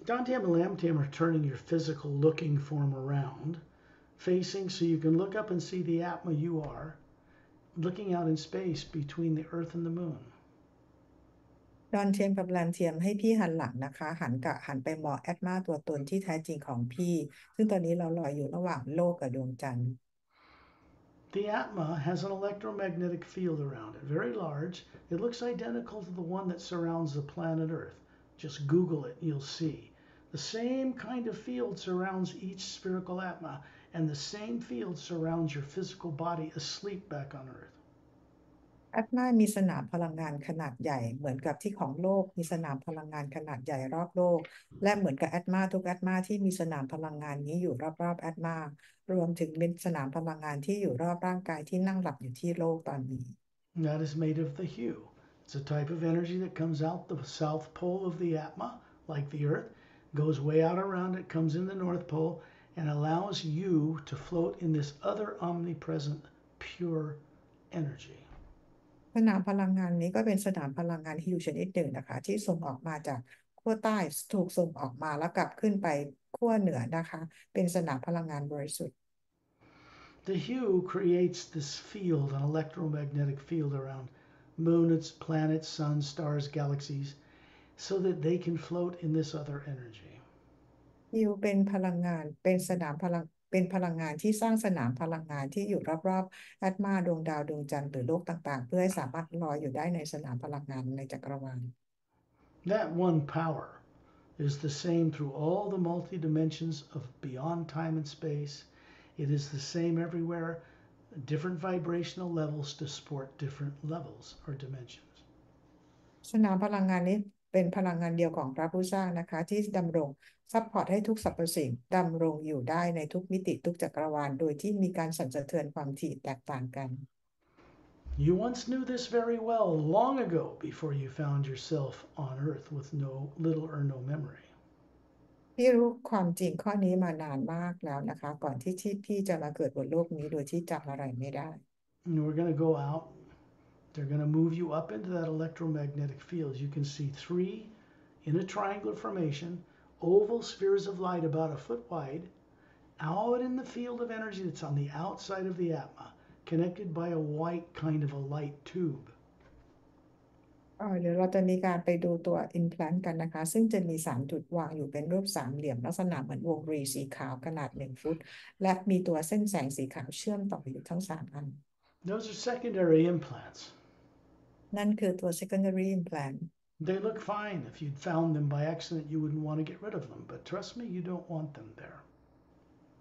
Dantian and Lamtian are turning your physical looking form around, facing so you can look up and see the Atma you are, looking out in space between the Earth and the Moon. ดอนเทียมกับแลมเทียมให้พี่หันหลังนะคะหันไปมองแอตมาตัวตนที่แท้จริงของพี่ซึ่งตอนนี้เราลอยอยู่ระหว่างโลกกับดวงจันทร์ The Atma has an electromagnetic field around it, very large. It looks identical to the one that surrounds the planet Earth. Just Google it, you'll see. The same kind of field surrounds each spherical Atma, and the same field surrounds your physical body asleep back on Earth. แอตมามีสนามพลังงานขนาดใหญ่เหมือนกับที่ของโลกมีสนามพลังงานขนาดใหญ่รอบโลกและเหมือนกับแอตมาทุกแอตมาที่มีสนามพลังงานนี้อยู่รอบๆแอตมารวมถึงเป็นสนามพลังงานที่อยู่รอบร่างกายที่นั่งหลับอยู่ที่โลกตอนนี้ That is made of the hue. It's a type of energy that comes out the south pole of the Atma, like the Earth, goes way out around it, comes in the north pole, and allows you to float in this other omnipresent pure energy. สนามพลังงานนี้ก็เป็นสนามพลังงานฮิวชนิดหนึ่งนะคะที่ส่งออกมาจากขั้วใต้ถูกส่งออกมาแล้วกลับขึ้นไปขั้วเหนือนะคะเป็นสนามพลังงานบริสุทธิ์ The hue creates this field, an electromagnetic field around moons, planets, suns, stars, galaxies, so that they can float in this other energy. ฮิวเป็นพลังงานเป็นพลังงานที่สร้างสนามพลังงานที่อยู่รอบๆแอตมาดวงดาวดวงจันทร์หรือโลกต่างๆเพื่อให้สามารถลอยอยู่ได้ในสนามพลังงานในจักรวาล That one power is the same through all the multi-dimensions of beyond time and space. It is the same everywhere, different vibrational levels to support different levels or dimensions. สนามพลังงานนี้เป็นพลังงานเดียวของพระผู้สร้างนะคะที่ดำรงซัพพอร์ตให้ทุกสรรพสิ่งดำรงอยู่ได้ในทุกมิติทุกจักรวาลโดยที่มีการสั่นสะเทือนความถี่แตกต่างกัน You once knew this very well long ago before you found yourself on Earth with little or no memory. พี่รู้ความจริงข้อนี้มานานมากแล้วนะคะก่อนที่พี่จะมาเกิดบนโลกนี้โดยที่จำอะไรไม่ได้ And we're going to go out. They're going to move you up into that electromagnetic field. You can see 3 in a triangular formation, oval spheres of light about a foot wide, out in the field of energy that's on the outside of the Atma, connected by a white kind of a light tube. เดี๋ยวเราจะมีการไปดูตัว implant กันนะคะซึ่งจะมี3จุดวางอยู่เป็นรูปสามเหลี่ยมลักษณะเหมือนวงรีสีขาวขนาด1 ฟุตและมีตัวเส้นแสงสีขาวเชื่อมต่ออยู่ทั้ง3 อัน Those are secondary implants. นั่นคือตัว secondary implant They look fine. If you'd found them by accident, you wouldn't want to get rid of them. But trust me, you don't want them there.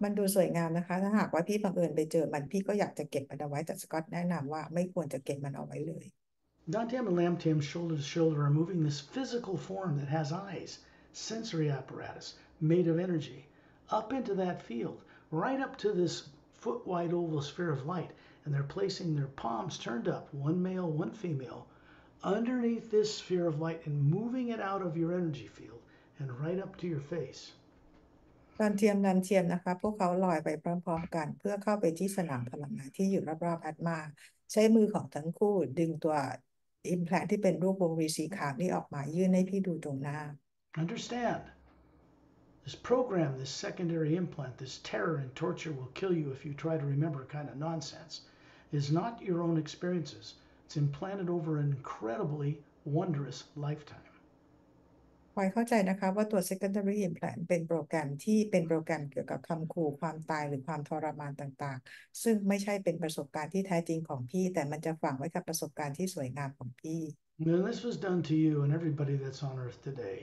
มันดูสวยงามนะคะถ้าหากว่าพี่บังเอิญไปเจอมันพี่ก็อยากจะเก็บมันเอาไว้แต่สกอตแนะนำว่าไม่ควรจะเก็บมันเอาไว้เลย Dantian and Lamtian, shoulder to shoulder, are moving this physical form that has eyes, sensory apparatus made of energy, up into that field, right up to this foot-wide oval sphere of light. And they're placing their palms turned up, one male, one female, underneath this sphere of light and moving it out of your energy field and right up to your face. ตอนเทียมดันเทียมนะคะพวกเขาลอยไปพร้อมๆกันเพื่อเข้าไปที่สนามพลังงานที่อยู่รอบๆแอตมาใช้มือของทั้งคู่ดึงตัว implant ที่เป็นรูปวงรีสีขาวนี้ออกมายื่นให้พี่ดูตรงหน้า Understand, this program, this secondary implant, this terror and torture will kill you if you try to remember kind of nonsense, is not your own experiences. It's implanted over an incredibly wondrous lifetime. พลอยเข้าใจนะคะว่าตัว secondary implant เป็นโปรแกรมที่เป็นโปรแกรมเกี่ยวกับคำขู่ความตายหรือความทรมานต่างๆซึ่งไม่ใช่เป็นประสบการณ์ที่แท้จริงของพี่แต่มันจะฝังไว้กับประสบการณ์ที่สวยงามของพี่ When this was done to you and everybody that's on earth today,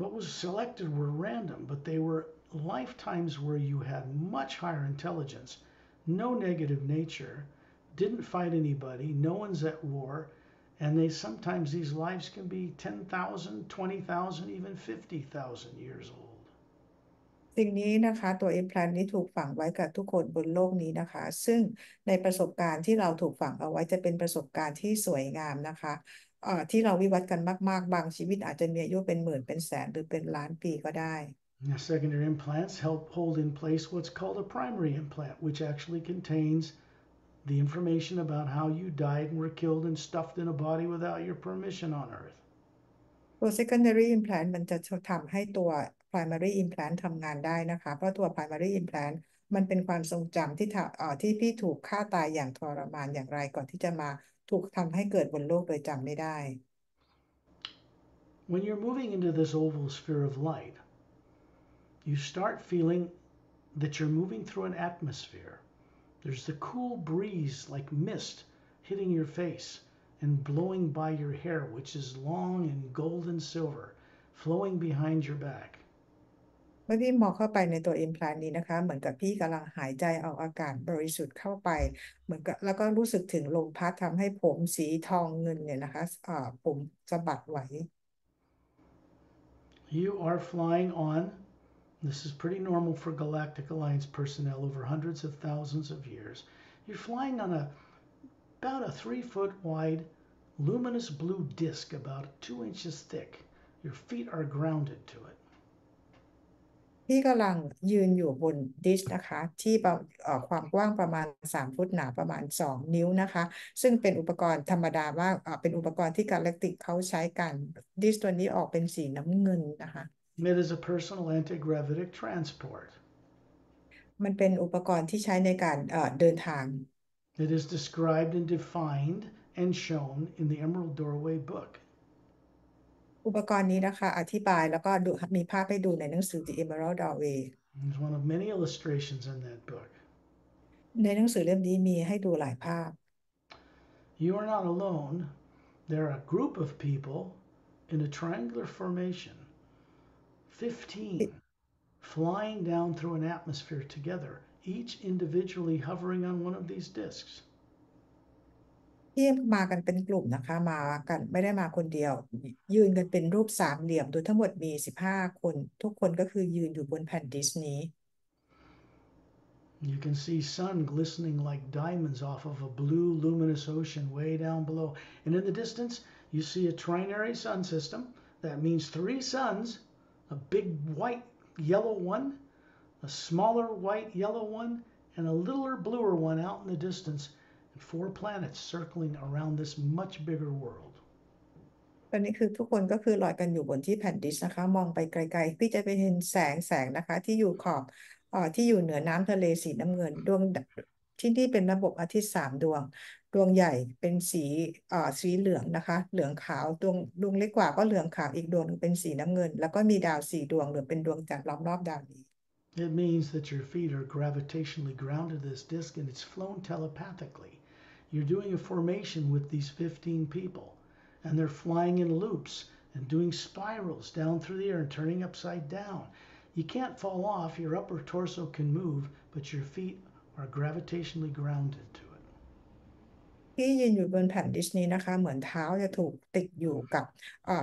what was selected were random, but they were lifetimes where you had much higher intelligence, no negative nature, didn't fight anybody, no one's at war, and they sometimes these lives can be 10,000, 20,000, even 50,000 years old. สิ่งนี้นะคะตัว implant นี้ถูกฝังไว้กับทุกคนบนโลกนี้นะคะซึ่งในประสบการณ์ที่เราถูกฝังเอาไว้จะเป็นประสบการณ์ที่สวยงามนะคะที่เราวิวัฒน์กันมากๆบางชีวิตอาจจะมีอายุเป็นหมื่นเป็นแสนหรือเป็นล้านปีก็ได้ Now, secondary implants help hold in place what's called a primary implant, which actually contains the information about how you died and were killed and stuffed in a body without your permission on earth. ตัว secondary implant มันจะทำให้ตัว primary implant ทำงานได้นะคะเพราะตัว primary implant มันเป็นความทรงจำที่พี่ถูกฆ่าตายอย่างทรมานอย่างไรก่อนที่จะมาถูกทำให้เกิดบนโลกโดยจำไม่ได้ When you're moving into this oval sphere of light, you start feeling that you're moving through an atmosphere. There's the cool breeze like mist hitting your face and blowing by your hair, which is long and gold and silver, flowing behind your back. เมื่อพี่มองเข้าไปในตัว implant นี้นะคะเหมือนกับพี่กำลังหายใจเอาอากาศบริสุทธิ์เข้าไปเหมือนกับแล้วก็รู้สึกถึงลมพัดทำให้ผมสีทองเงินเนี่ยนะคะผมสะบัดไหว You are flying on. This is pretty normal for Galactic Alliance personnel over hundreds of thousands of years. You're flying on about a 3-foot wide luminous blue disc about 2 inches thick. Your feet are grounded to it. พี่กำลังยืนอยู่บนดิสนะคะที่ความกว้างประมาณ3 ฟุตหนาประมาณ2 นิ้วนะคะซึ่งเป็นอุปกรณ์ธรรมดาว่าเป็นอุปกรณ์ที่กาแล็กติกเขาใช้กันดิสตัวนี้ออกเป็นสีน้ำเงินนะคะ It is a personal anti-gravitic transport. มันเป็นอุปกรณ์ที่ใช้ในการเดินทาง It is described and defined and shown in the Emerald Doorway book. อุปกรณ์นี้นะคะอธิบายแล้วก็มีภาพให้ดูในหนังสือ The Emerald Doorway There's one of many illustrations in that book. ในหนังสือเล่มนี้มีให้ดูหลายภาพ You are not alone. There are a group of people in a triangular formation, 15, flying down through an atmosphere together, each individually hovering on one of these discs. ที่มากันเป็นกลุ่มนะคะมากันไม่ได้มาคนเดียวยืนกันเป็นรูปสามเหลี่ยมโดยทั้งหมดมี15 คนทุกคนก็คือยืนอยู่บนแผ่นดิสนี้ You can see sun glistening like diamonds off of a blue luminous ocean way down below. And in the distance, you see a trinary sun system. That means 3 suns, a big white yellow one, a smaller white yellow one, and a littler bluer one out in the distance, and 4 planets circling around this much bigger world. ตอนนี้คือทุกคนก็คือลอยกันอยู่บนที่แผ่นดิสนะคะมองไปไกลๆพี่จะไปเห็นแสงนะคะที่อยู่ขอบที่อยู่เหนือน้ำทะเลสีน้ำเงินที่นี่เป็นระบบอาทิตย์3 ดวงดวงใหญ่เป็นสีเหลืองนะคะเหลืองขาวดวงเล็กกว่าก็เหลืองขาวอีกดวงนึงเป็นสีน้ำเงินแล้วก็มีดาว4 ดวงหรือเป็นดวงจันทร์ล้อมรอบดาวนี้ It means that your feet are gravitationally grounded to this disk and it's flown telepathically. You're doing a formation with these 15 people, and they're flying in loops and doing spirals down through the air and turning upside down. You can't fall off, your upper torso can move, but your feet are gravitationally grounded to it. ที่ยืนอยู่บนแผ่นดิสนี้นะคะเหมือนเท้าจะถูกติดอยู่กับ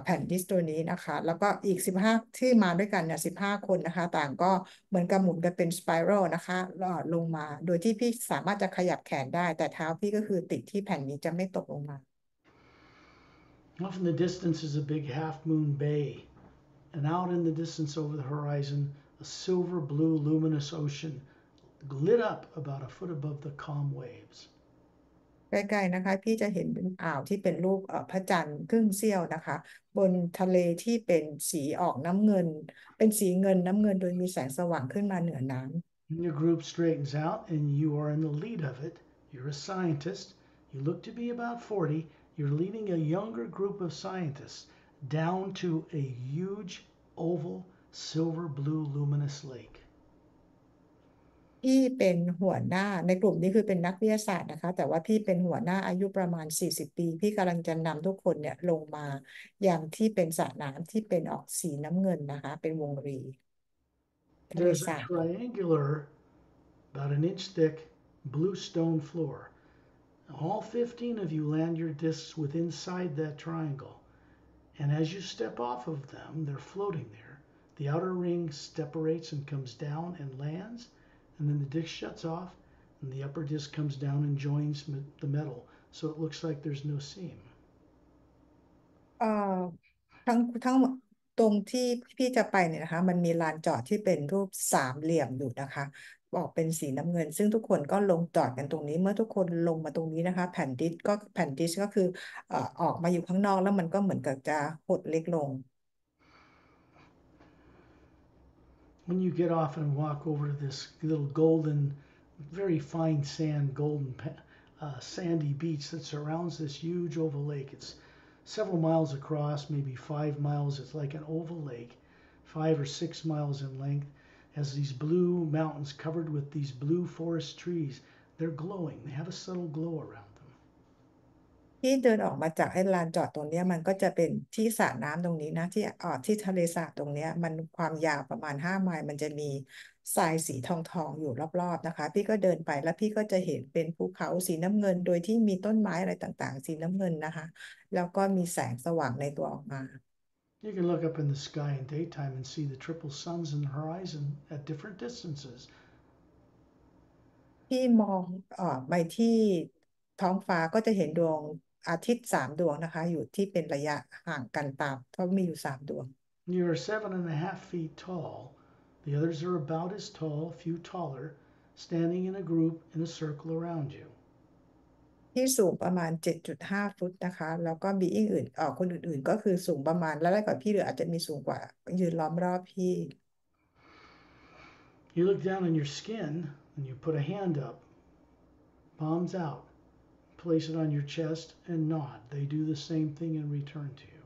แผ่นดิสตัวนี้นะคะแล้วก็อีก15ที่มาด้วยกันเนี่ย15 คนนะคะต่างก็เหมือนกับหมุนกันเป็นสไปรัลนะคะลงมาโดยที่พี่สามารถจะขยับแขนได้แต่เท้าพี่ก็คือติดที่แผ่นนี้จะไม่ตกลงมา Off in the distance is a big half moon bay, and out in the distance over the horizon, a silver blue luminous ocean lit up about a foot above the calm waves. ใกล้ๆนะคะพี่จะเห็นเป็นอ่าวที่เป็นรูปพระจันทร์ครึ่งเสี้ยวนะคะบนทะเลที่เป็นสีออกน้ำเงินเป็นสีเงินน้ำเงินโดยมีแสงสว่างขึ้นมาเหนือน้ำ Your group straightens out and you are in the lead of it. You're a scientist. You look to be about 40. You're leading a younger group of scientists. down to a huge oval silver blue luminous lake. พี่เป็นหัวหน้าในกลุ่มนี้คือเป็นนักวิทยาศาสตร์นะคะแต่ว่าพี่เป็นหัวหน้าอายุประมาณ40 ปีพี่กำลังจะนำทุกคนเนี่ยลงมาอย่างที่เป็นสระน้ำที่เป็นออกสีน้ำเงินนะคะเป็นวงรีทะเล There's a สาบ triangular, about an inch thick, blue stone floor. All 15 of you land your discs within inside that triangle. And as you step off of them, they're floating there. The outer ring separates and comes down and lands, and then the disc shuts off, and the upper disc comes down and joins the metal, so it looks like there's no seam. เอ่อทั้งตรงที่พี่จะไปเนี่ยนะคะมันมีลานจอดที่เป็นรูปสามเหลี่ยมอยู่นะคะบอกเป็นสีน้ำเงินซึ่งทุกคนก็ลงจอดกันตรงนี้เมื่อทุกคนลงมาตรงนี้นะคะแผ่นดิสก็คือออกมาอยู่ข้างนอกแล้วมันก็เหมือนกับจะหดเล็กลง When you get off and walk over to this little golden, very fine sand, sandy beach that surrounds this huge oval lake, it's several miles across, maybe 5 miles. It's like an oval lake, 5 or 6 miles in length, has these blue mountains covered with these blue forest trees. They're glowing. They have a subtle glow around them. ที่เดินออกมาจากไอ้ลานจอดตรงเนี้ยมันก็จะเป็นที่สระน้ำตรงนี้นะที่ทะเลสาบตรงเนี้ยมันความยาวประมาณ5 ไมล์มันจะมีทรายสีทองอยู่รอบๆนะคะพี่ก็เดินไปแล้วพี่ก็จะเห็นเป็นภูเขาสีน้ำเงินโดยที่มีต้นไม้อะไรต่างๆสีน้ำเงินนะคะแล้วก็มีแสงสว่างในตัวออกมา You can look up in the sky in daytime and see the triple suns in the horizon at different distances. ที่มองไปที่ท้องฟ้าก็จะเห็นดวงอาทิตย์3 ดวงนะคะอยู่ที่เป็นระยะห่างกันตามเพราะมีอยู่3 ดวง You are 7.5 feet tall. The others are about as tall, a few taller, standing in a group in a circle around you. ที่สูงประมาณ 7.5 ฟุตนะคะแล้วก็มีอีกอื่นคนอื่นๆก็คือสูงประมาณแล้วกว่าพี่หรืออาจจะมีสูงกว่ายืนล้อมรอบพี่ You look down on your skin and you put a hand up, palms out, place it on your chest and nod. They do the same thing in return to you.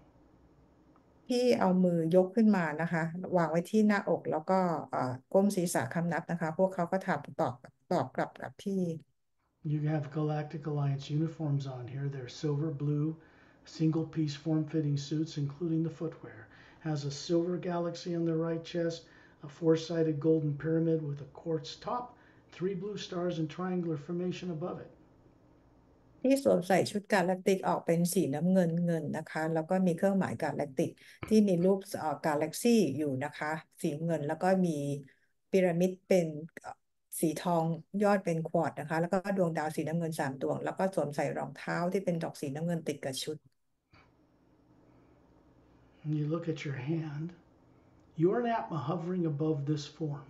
พี่เอามือยกขึ้นมานะคะวางไว้ที่หน้าอกแล้วก็ก้มศีรษะคำนับนะคะพวกเขาก็ทำตอบกลับกับพี่ You have Galactic Alliance uniforms on here. They're silver blue, single piece form fitting suits, including the footwear. Has a silver galaxy on the right chest, a 4-sided golden pyramid with a quartz top, 3 blue stars in triangular formation above it. ที่สวมใส่ชุดกาแล็กติกออกเป็นสีน้ำเงินนะคะแล้วก็มีเครื่องหมายกาแล็กติกที่มีรูปกาแล็กซี่อยู่นะคะสีเงินแล้วก็มีพีระมิดเป็นสีทองยอดเป็นควอร์ตนะคะแล้วก็ดวงดาวสีน้ำเงิน3 ดวงแล้วก็สวมใส่รองเท้าที่เป็นดอกสีน้ำเงินติดกับชุด And you look at your hand. You're an Atma hovering above this form.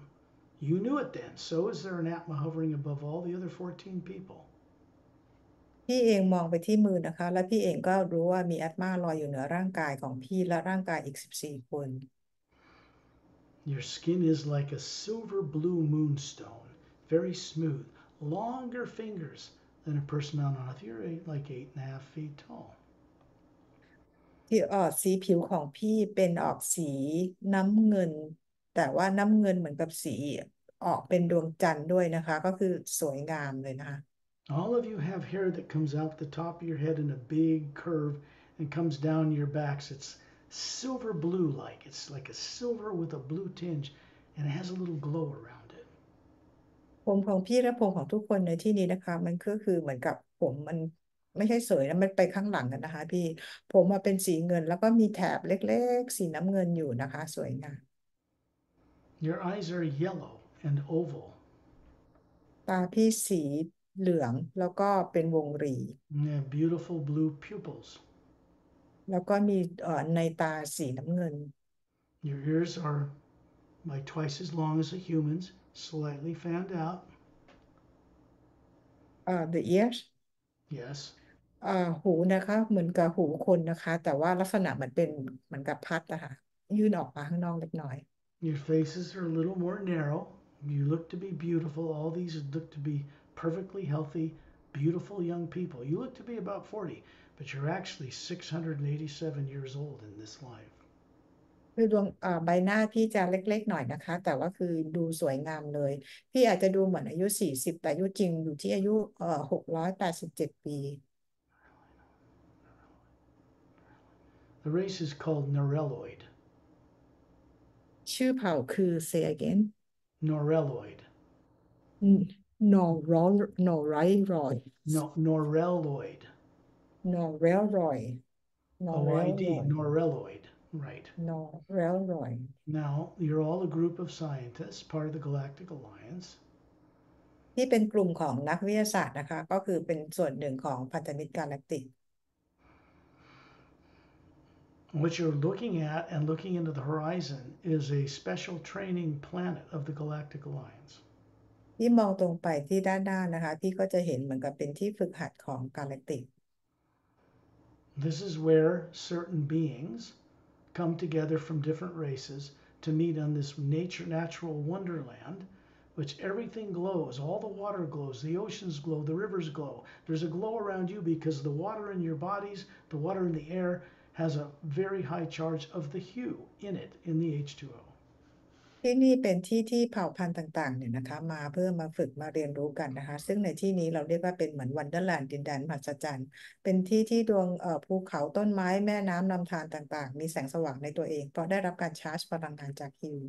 You knew it then. So is there an Atma hovering above all the other 14 people. พี่เองมองไปที่มือนะคะและพี่เองก็รู้ว่ามีแอตมาลอยอยู่เหนือร่างกายของพี่และร่างกายอีก14 คน Your skin is like a silver blue moonstone, very smooth, longer fingers than a person on Earth. You're like 8.5 feet tall. ที่สีผิวของพี่เป็นออกสีน้ำเงินแต่ว่าน้ำเงินเหมือนกับสีออกเป็นดวงจันทร์ด้วยนะคะก็คือสวยงามเลยนะคะ All of you have hair that comes out the top of your head in a big curve and comes down your backs. It's silver blue like. It's like a silver with a blue tinge and it has a little glow around it. ผมของพี่และผมของทุกคนในที่นี้นะคะมันก็คือเหมือนกับผมมันไม่ใช่เสยนะมันไปข้างหลังกันนะคะพี่ผมมาเป็นสีเงินแล้วก็มีแถบเล็กๆสีน้ำเงินอยู่นะคะสวยงาม Your eyes are yellow and oval. ตาพี่สีเหลืองแล้วก็เป็นวงรี And they have beautiful blue pupils. แล้วก็มีในตาสีน้ำเงิน Your ears are like twice as long as a human's, slightly fanned out. the ears Yes. หูนะคะเหมือนกับหูคนนะคะแต่ว่าลักษณะเหมือนเป็นเหมือนกับพัดนะคะยื่นออกมาข้างนอกเล็กน้อย Your faces are a little more narrow. You look to be beautiful. All these look to be perfectly healthy, beautiful young people. You look to be about 40, but you're actually 687 years old in this life. คือดวงใบหน้าพี่จะเล็กๆหน่อยนะคะ แต่ว่าคือดูสวยงามเลย พี่อาจจะดูเหมือนอายุ40แต่อายุจริงอยู่ที่อายุ687 ปี The race is called Norelloid. ชื่อเผ่าคือ say again Norelloid. นอรอรอยNo, Norelloid. นอเรลรอยนอเรล OID. รอย Norelloid. Right. นอเรลรอย Now, you're all a group of scientists, part of the Galactic Alliance. ที่เป็นกลุ่มของนักวิทยาศาสตร์นะคะ ก็คือเป็นส่วนหนึ่งของพันธมิตรกาแล็กติก What you're looking at and looking into the horizon is a special training planet of the Galactic Alliance. ที่มองตรงไปที่ด้านหน้านะคะ พี่ก็จะเห็นเหมือนกับเป็นที่ฝึกหัดของกาแล็กติก This is where certain beings come together from different races to meet on this natural wonderland, which everything glows. All the water glows, the oceans glow, the rivers glow. There's a glow around you because the water in your bodies, the water in the air, has a very high charge of the hue in it, in the H2O. ที่นี่เป็นที่ที่เผ่าพันธุ์ต่างๆเนี่ยนะคะมาเพื่อมาฝึกมาเรียนรู้กันนะคะ ซึ่งในที่นี้เราเรียกว่าเป็นเหมือนวันเดอร์แลนด์ดินแดนมหัศจรรย์เป็นที่ที่ดวงภูเขาต้นไม้แม่น้ำลำธารต่างๆมีแสงสว่างในตัวเองเพราะได้รับการชาร์จพลังงานจากฮิว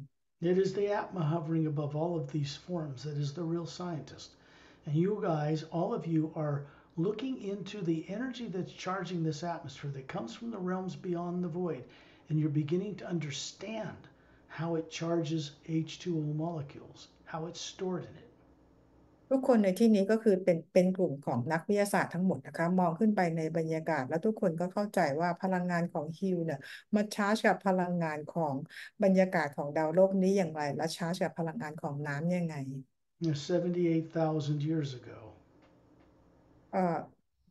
It is the Atma hovering above all of these forms that is the real scientist. And you guys, all of you, are looking into the energy that's charging this atmosphere that comes from the realms beyond the void. And you're beginning to understand how it charges H2O molecules, how it's stored in it. ทุกคนในที่นี้ก็คือเป็นกลุ่มของนักวิทยาศาสตร์ทั้งหมดนะคะมองขึ้นไปในบรรยากาศแล้วทุกคนก็เข้าใจว่าพลังงานของฮิวเนี่ยมาชาร์จกับพลังงานของบรรยากาศของดาวโลกนี้อย่างไรและชาร์จกับพลังงานของน้ำยังไง 78,000 years ago.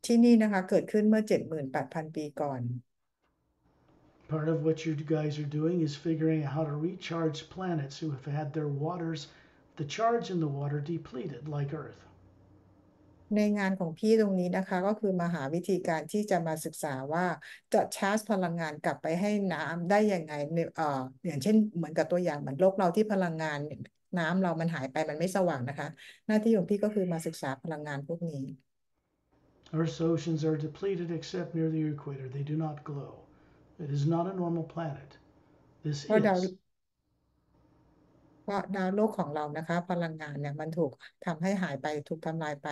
ที่นี่นะคะเกิดขึ้นเมื่อ 78,000 ปีก่อน Part of what you guys are doing is figuring out how to recharge planets who have had their waters, the charge in the water depleted, like Earth. ในงานของพี่ตรงนี้นะคะก็คือมาหาวิธีการที่จะมาศึกษาว่าจะชาร์จพลังงานกลับไปให้น้ำได้ยังไงอย่างเช่นเหมือนกับตัวอย่างเหมือนโลกเราที่พลังงานน้ำเรามันหายไปมันไม่สว่างนะคะหน้าที่ของพี่ก็คือมาศึกษาพลังงานพวกนี้ Earth's oceans are depleted except near the equator. They do not glow. It is not a normal planet. This เพราะดาว is โลกของเรานะคะพลังงานเนี่ยมันถูกทำให้หายไปถูกทำลายไป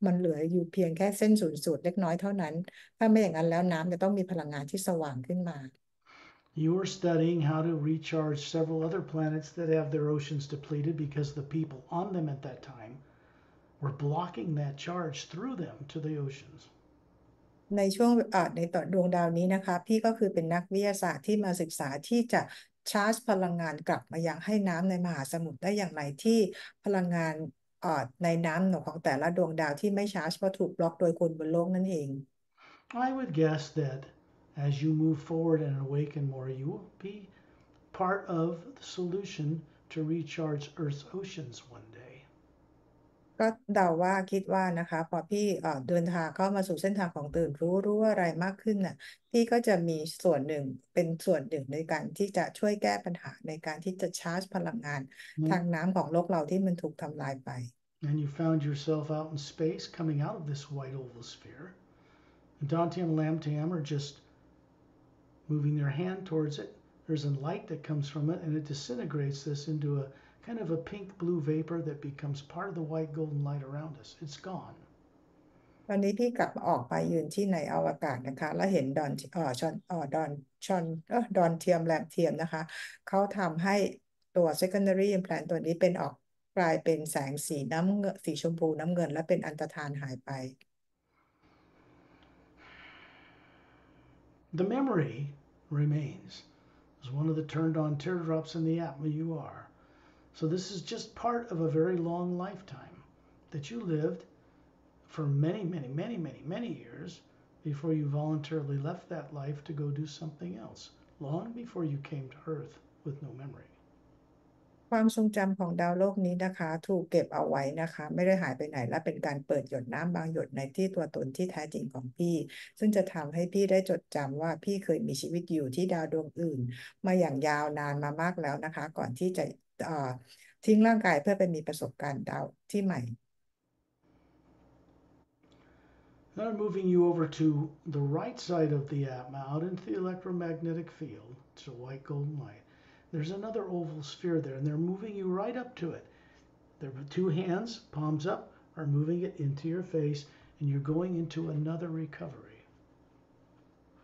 มันเหลืออยู่เพียงแค่เส้นศูนย์สูตรเล็กน้อยเท่านั้น ถ้าไม่อย่างนั้นแล้วน้ำจะต้องมีพลังงานที่สว่างขึ้นมา You are studying how to recharge several other planets that have their oceans depleted because the people on them at that time were blocking that charge through them to the oceans. ในช่วงในต่อดวงดาวนี้นะคะพี่ก็คือเป็นนักวิทยาศาสตร์ที่มาศึกษาที่จะชาร์จพลังงานกลับมายังให้น้ำในมหาสมุทรได้อย่างไรที่พลังงานในน้ำของแต่ละดวงดาวที่ไม่ชาร์จเพราะถูกบล็อกโดยคนบนโลกนั่นเอง I would guess that as you move forward and awaken more, you will be part of the solution to recharge Earth's oceans one day. ก็เดาว่าคิดว่านะคะพอพี่เดินทางเข้ามาสู่เส้นทางของตื่นรู้อะไรมากขึ้นน่ะพี่ก็จะมีส่วนหนึ่งเป็นส่วนหนึ่งในการที่จะช่วยแก้ปัญหาในการที่จะชาร์จพลังงานทางน้ำของโลกเราที่มันถูกทำลายไป And you found yourself out in space coming out of this white oval sphere. And Dante and Lamtam are just moving their hand towards it. There's a light that comes from it and it disintegrates this into a kind of a pink blue vapor that becomes part of the white golden light around us. It's gone. ตอนนี้พี่กลับออกไปยืนที่ในอวกาศนะคะแล้วเห็นดอนเทียมแรมเทียมนะคะเขาทำให้ตัว secondary implant ตัวนี้เป็นกลายเป็นแสงสีน้ำเงินสีชมพูน้ำเงินและเป็นอันตรธานหายไป The memory remains as one of the turned on teardrops in the Atma you are. So this is just part of a very long lifetime that you lived for many, many, many, many, many years before you voluntarily left that life to go do something else, long before you came to Earth with no memory. ความทรงจำของดาวโลกนี้นะคะ ถูกเก็บเอาไว้นะคะ ไม่ได้หายไปไหนและเป็นการเปิดหยดน้ำบางหยดในที่ตัวตนที่แท้จริงของพี่ ซึ่งจะทำให้พี่ได้จดจำว่าพี่เคยมีชีวิตอยู่ที่ดาวดวงอื่น มาอย่างยาวนานมามากแล้วนะคะ ก่อนที่จะทิ้งร่างกายเพื่อไปมีประสบการณ์ดาวที่ใหม่ Now I'm moving you over to the right side of the atma, out into the electromagnetic field. It's a white golden light. There's another oval sphere there, and they're moving you right up to it. Their two hands, palms up, are moving it into your face, and you're going into another recovery.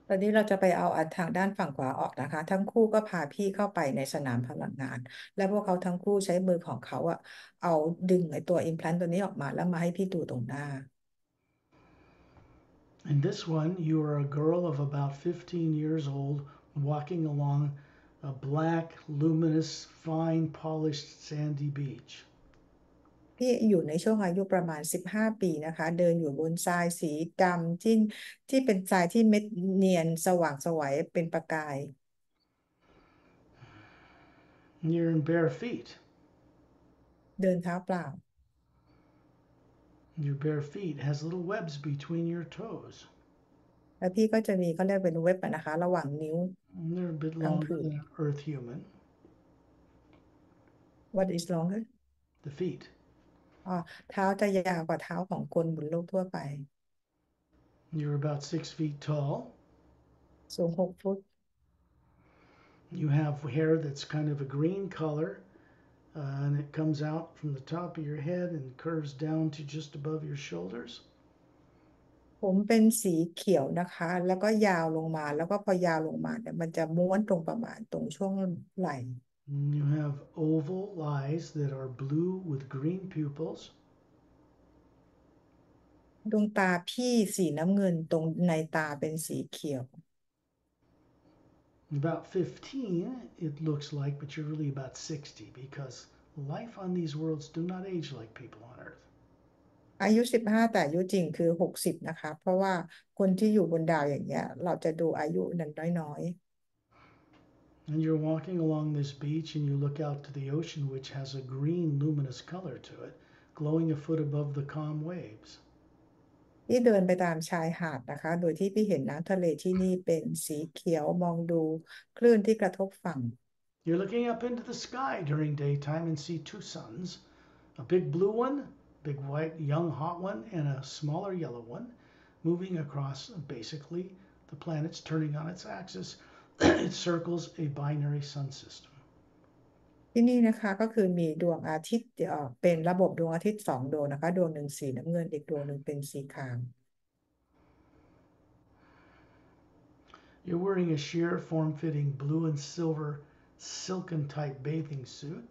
ตอนนี้เราจะไปเอาทางด้านฝั่งขวาออกนะคะ ทั้งคู่ก็พาพี่เข้าไปในสนามพลังงาน และพวกเขาทั้งคู่ใช้มือของเขาเอาดึงไอ้ตัว implant ตัวนี้ออกมาแล้วมาให้พี่ดูตรงหน้า In this one, you are a girl of about 15 years old walking along a black, luminous, fine, polished, sandy beach. พี่อยู่ในช่วงอายุประมาณ15 ปีนะคะ เดินอยู่บนทรายสีดำที่เป็นทรายที่เม็ดเนียนสว่างไสวเป็นประกาย You're in bare feet. เดินเท้าเปล่า Your bare feet has little webs between your toes. แล้วพี่ก็จะมีเขาเรียกเป็นเว็บนะคะ ระหว่างนิ้ว And they're a bit Ang longer poot. than an earth human. What is longer The feet. เท้าจะยาวกว่าเท้าของคนบนโลกทั่วไป You're about 6 feet tall. สูง6 ฟุต You have hair that's kind of a green color, and it comes out from the top of your head and curves down to just above your shoulders. ผมเป็นสีเขียวนะคะ แล้วก็ยาวลงมา แล้วก็พอยาวลงมาเนี่ยมันจะม้วนตรงประมาณตรงช่วงไหล่ And you have oval eyes that are blue with green pupils. ดวงตาพี่สีน้ำเงินตรงในตาเป็นสีเขียว About 15, it looks like, but you're really about 60 because life on these worlds do not age like people on Earth. อายุ15แต่อายุจริงคือ60นะคะ เพราะว่าคนที่อยู่บนดาวอย่างเงี้ย เราจะดูอายุนั้นน้อย And you're walking along this beach and you look out to the ocean, which has a green luminous color to it, glowing a foot above the calm waves. ๆพี่เดินไปตามชายหาดนะคะ โดยที่พี่เห็นน้ำทะเลที่นี่เป็นสีเขียวมองดูคลื่นที่กระทบฝั่ง You're looking up into the sky during daytime and see two suns, a big blue one, big white young hot one, and a smaller yellow one, moving across basically the planet's turning on its axis. It circles a binary sun system. ที่นี่นะคะก็คือมีดวงอาทิตย์เป็นระบบดวงอาทิตย์2 ดวงนะคะ ดวงหนึ่งสีน้ำเงินอีกดวงหนึ่งเป็นสีขาว You're wearing a sheer, form-fitting blue and silver silken type bathing suit.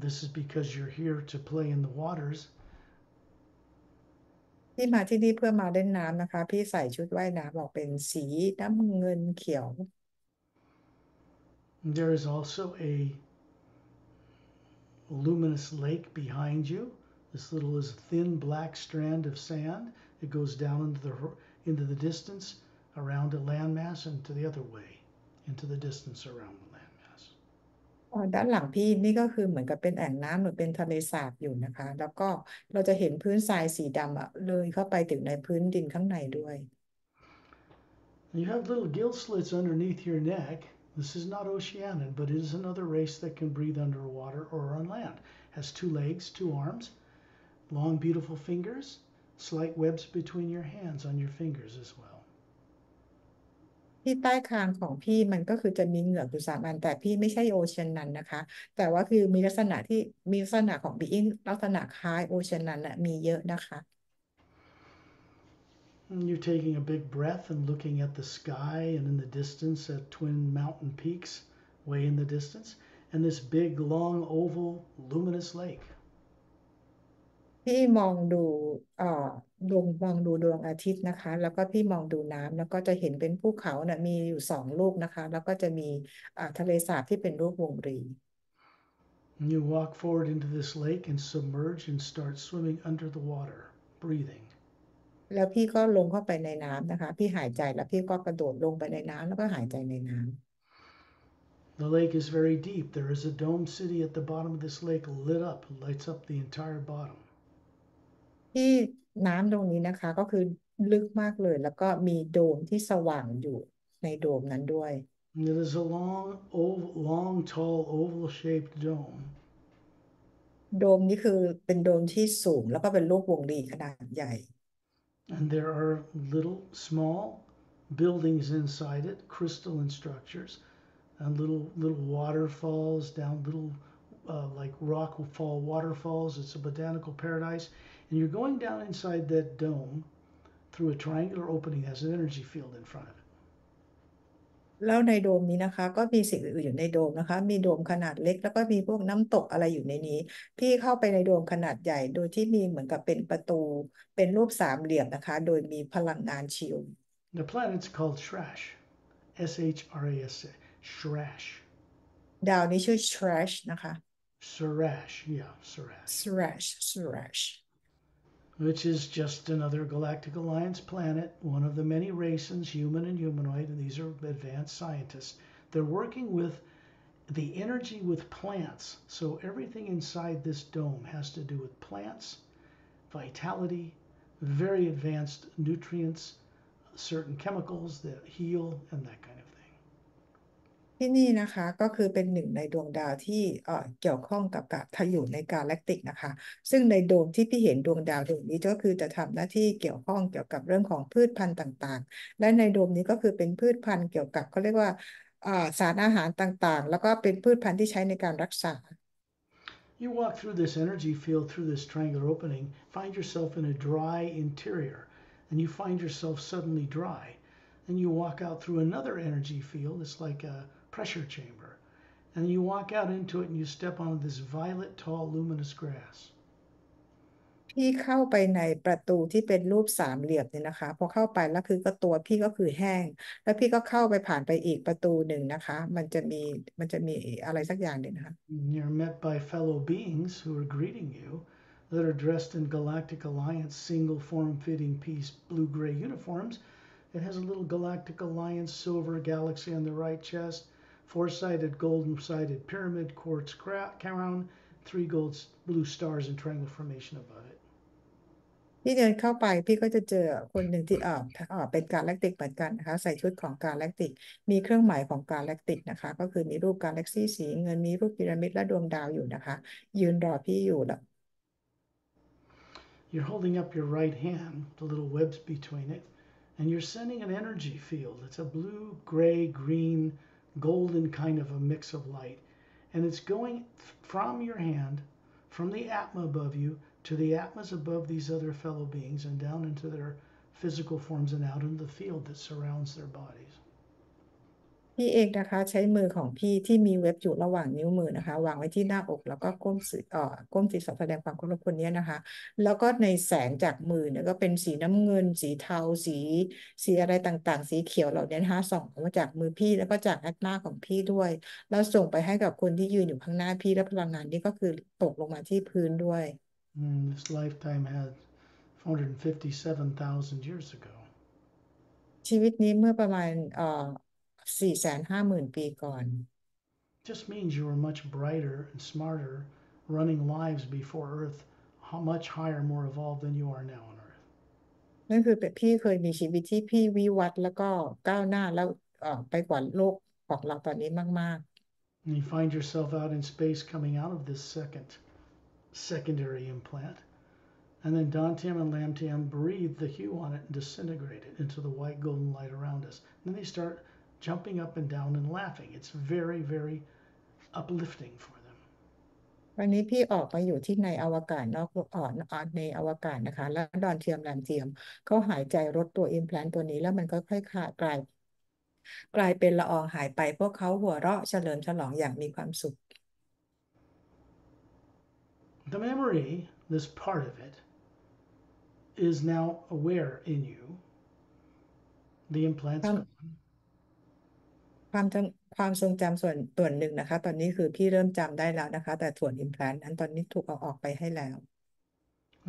This is because you're here to play in the waters. ที่มาที่นี่เพื่อมาเล่นน้ำนะคะ พี่ใส่ชุดว่ายน้ำออกเป็นสีน้ำเงินเขียว There is also a luminous lake behind you. This little is a thin black strand of sand. It goes down into the distance around a landmass and to the other way, into the distance around the landmass. ด้านหลังพี่นี่ก็คือเหมือนกับเป็นแอ่งน้ำหรือเป็นทะเลสาบอยู่นะคะ แล้วก็เราจะเห็นพื้นทรายสีดำเลยเข้าไปถึงในพื้นดินข้างในด้วย You have little gill slits underneath your neck. This is not Oceanian, but it is another race that can breathe underwater or on land. Has 2 legs, 2 arms, long beautiful fingers, slight webs between your hands on your fingers as well. ที่ใต้คางของพี่มันก็คือจะมีเหงือกอยู่3 อันแต่พี่ไม่ใช่โอเชียนนันนะคะ แต่ว่าคือมีลักษณะของบีอิงลักษณะคล้ายโอเชียนนันมีเยอะนะคะ And you're taking a big breath and looking at the sky and in the distance at twin mountain peaks way in the distance and this big long oval luminous lake. พี่มองดูดวงอาทิตย์นะคะ แล้วก็พี่มองดูน้ำแล้วก็จะเห็นเป็นภูเขามีอยู่2 ลูกนะคะ แล้วก็จะมีทะเลสาบที่เป็นรูปวงรี And you walk forward into this lake and submerge and start swimming under the water, breathing. แล้วพี่ก็ลงเข้าไปในน้ำนะคะ พี่หายใจแล้วพี่ก็กระโดดลงไปในน้ำแล้วก็หายใจในน้ The lake is very deep. There is a domed city at the bottom of this lake, lit up, lights up the entire bottom. ที่น้ำตรงนี้นะคะก็คือลึกมากเลยแล้วก็มีโดมที่สว่างอยู่ในโดมนั้นด้วย And it is a long, tall, oval-shaped dome. โดมนี้คือเป็นโดมที่สูงแล้วก็เป็นรูปวงรีขนาดใหญ่ And there are little, small buildings inside it, crystalline structures, and little waterfalls down, little like rock fall waterfalls. It's a botanical paradise. And you're going down inside that dome through a triangular opening that has an energy field in front of it. แล้วในโดมนี้นะคะก็มีสิ่งอื่นๆอยู่ในโดมนะคะมีโดมขนาดเล็กแล้วก็มีพวกน้ำตกอะไรอยู่ในนี้พี่เข้าไปในโดมขนาดใหญ่โดยที่มีเหมือนกับเป็นประตูเป็นรูปสามเหลี่ยมนะคะโดยมีพลังงานชิล The planet's called Shrash, Shrash, Shrash, ดาวนี้ชื่อ Trash นะคะ Surash, yeah, Surash, Trash which is just another Galactic Alliance planet, one of the many races, human and humanoid, and these are advanced scientists. They're working with the energy with plants. So everything inside this dome has to do with plants, vitality, very advanced nutrients, certain chemicals that heal, and that kind of thing. ที่นี่นะคะก็คือเป็นหนึ่งในดวงดาวที่เกี่ยวข้องกับอยู่ในกาแล็กติกนะคะซึ่งในโดมที่พี่เห็นดวงดาวดวงนี้ก็คือจะทำหน้าที่เกี่ยวข้องเกี่ยวกับเรื่องของพืชพันธุ์ต่างๆและในโดมนี้ก็คือเป็นพืชพันธุ์เกี่ยวกับเขาเรียกว่าสารอาหารต่างๆแล้วก็เป็นพืชพันธุ์ที่ใช้ในการรักษา You walk through this energy field through this triangular opening, find yourself in a dry interior, and you find yourself suddenly dry. Then you walk out through another energy field, it's like a pressure chamber. And you walk out into it and you step on this violet, tall, luminous grass. พี่เข้าไปในประตูที่เป็นรูปสามเหลี่ยมเนี่ยนะคะพอเข้าไปแล้วคือก็ตัวพี่ก็คือแห้งแล้วพี่ก็เข้าไปผ่านไปอีกประตูหนึ่งนะคะมันจะมีอะไรสักอย่างหนึ่งนะคะ You're met by fellow beings who are greeting you that are dressed in Galactic Alliance single form-fitting piece blue-gray uniforms. It has a little Galactic Alliance silver galaxy on the right chest, four-sided golden-sided pyramid quartz crown, three blue stars in triangle formation above it. พี่เดินเข้าไปพี่ก็จะเจอคนหนึ่งที่เป็นกาแล็กติกเหมือนกันนะคะใส่ชุดของกาแล็กติกมีเครื่องหมายของกาแล็กติกนะคะก็คือมีรูปกาแล็กซี่สีเงินมีรูปพีระมิดและดวงดาวอยู่นะคะยืนรอพี่อยู่แล้ว You're holding up your right hand, the little webs between it, and you're sending an energy field. It's a blue, gray, green, golden kind of a mix of light. And it's going from your hand, from the Atma above you, to the Atmas above these other fellow beings, and down into their physical forms and out into the field that surrounds their bodies. พี่เองนะคะใช้มือของพี่ที่มีเว็บอยู่ระหว่างนิ้วมือนะคะวางไว้ที่หน้าอกแล้วก็ก้มศีรษะแสดงความเคารพคนนี้นะคะแล้วก็ในแสงจากมือเนี่ยก็เป็นสีน้ำเงินสีเทาสีอะไรต่างๆสีเขียวเหล่านี้นะคะส่องออกมาจากมือพี่แล้วก็จากแอตมาของพี่ด้วยแล้วส่งไปให้กับคนที่ยืนอยู่ข้างหน้าพี่และพลังงานนี้ก็คือตกลงมาที่พื้นด้วย This lifetime had 457,000 years ago. ชีวิตนี้เมื่อประมาณ450,000 ปีก่อน Just means you were much brighter and smarter, running lives before Earth, much higher, more evolved than you are now on Earth. นั่นคือพี่เคยมีชีวิตที่พี่วิวัฒน์แล้วก็ก้าวหน้าแล้วไปกว่าโลกของเราตอนนี้มาก And you find yourself out in space coming out of this secondary implant. And then Dantium and Lamtium breathe the hue on it and disintegrate it into the white golden light around us. And then they start jumping up and down and laughing. It's very, very uplifting for them. ๆวันนี้พี่ออกมาอยู่ที่ในอวกาศนอกในอวกาศนะคะแล้วดอนเทียมแลมเทียมเขาหายใจรถตัวอิมแพลนตัวนี้แล้วมันก็ค่อยๆกลายเป็นละอองหายไปพวกเขาหัวเราะเฉลิมฉลองอย่างมีความสุข The memory, this part of it, is now aware in you. The implant's gone. ความทรงจำส่วนหนึ่งนะคะตอนนี้คือพี่เริ่มจำได้แล้วนะคะแต่ส่วน implant นั้นตอนนี้ถูกเอาออกไปให้แล้ว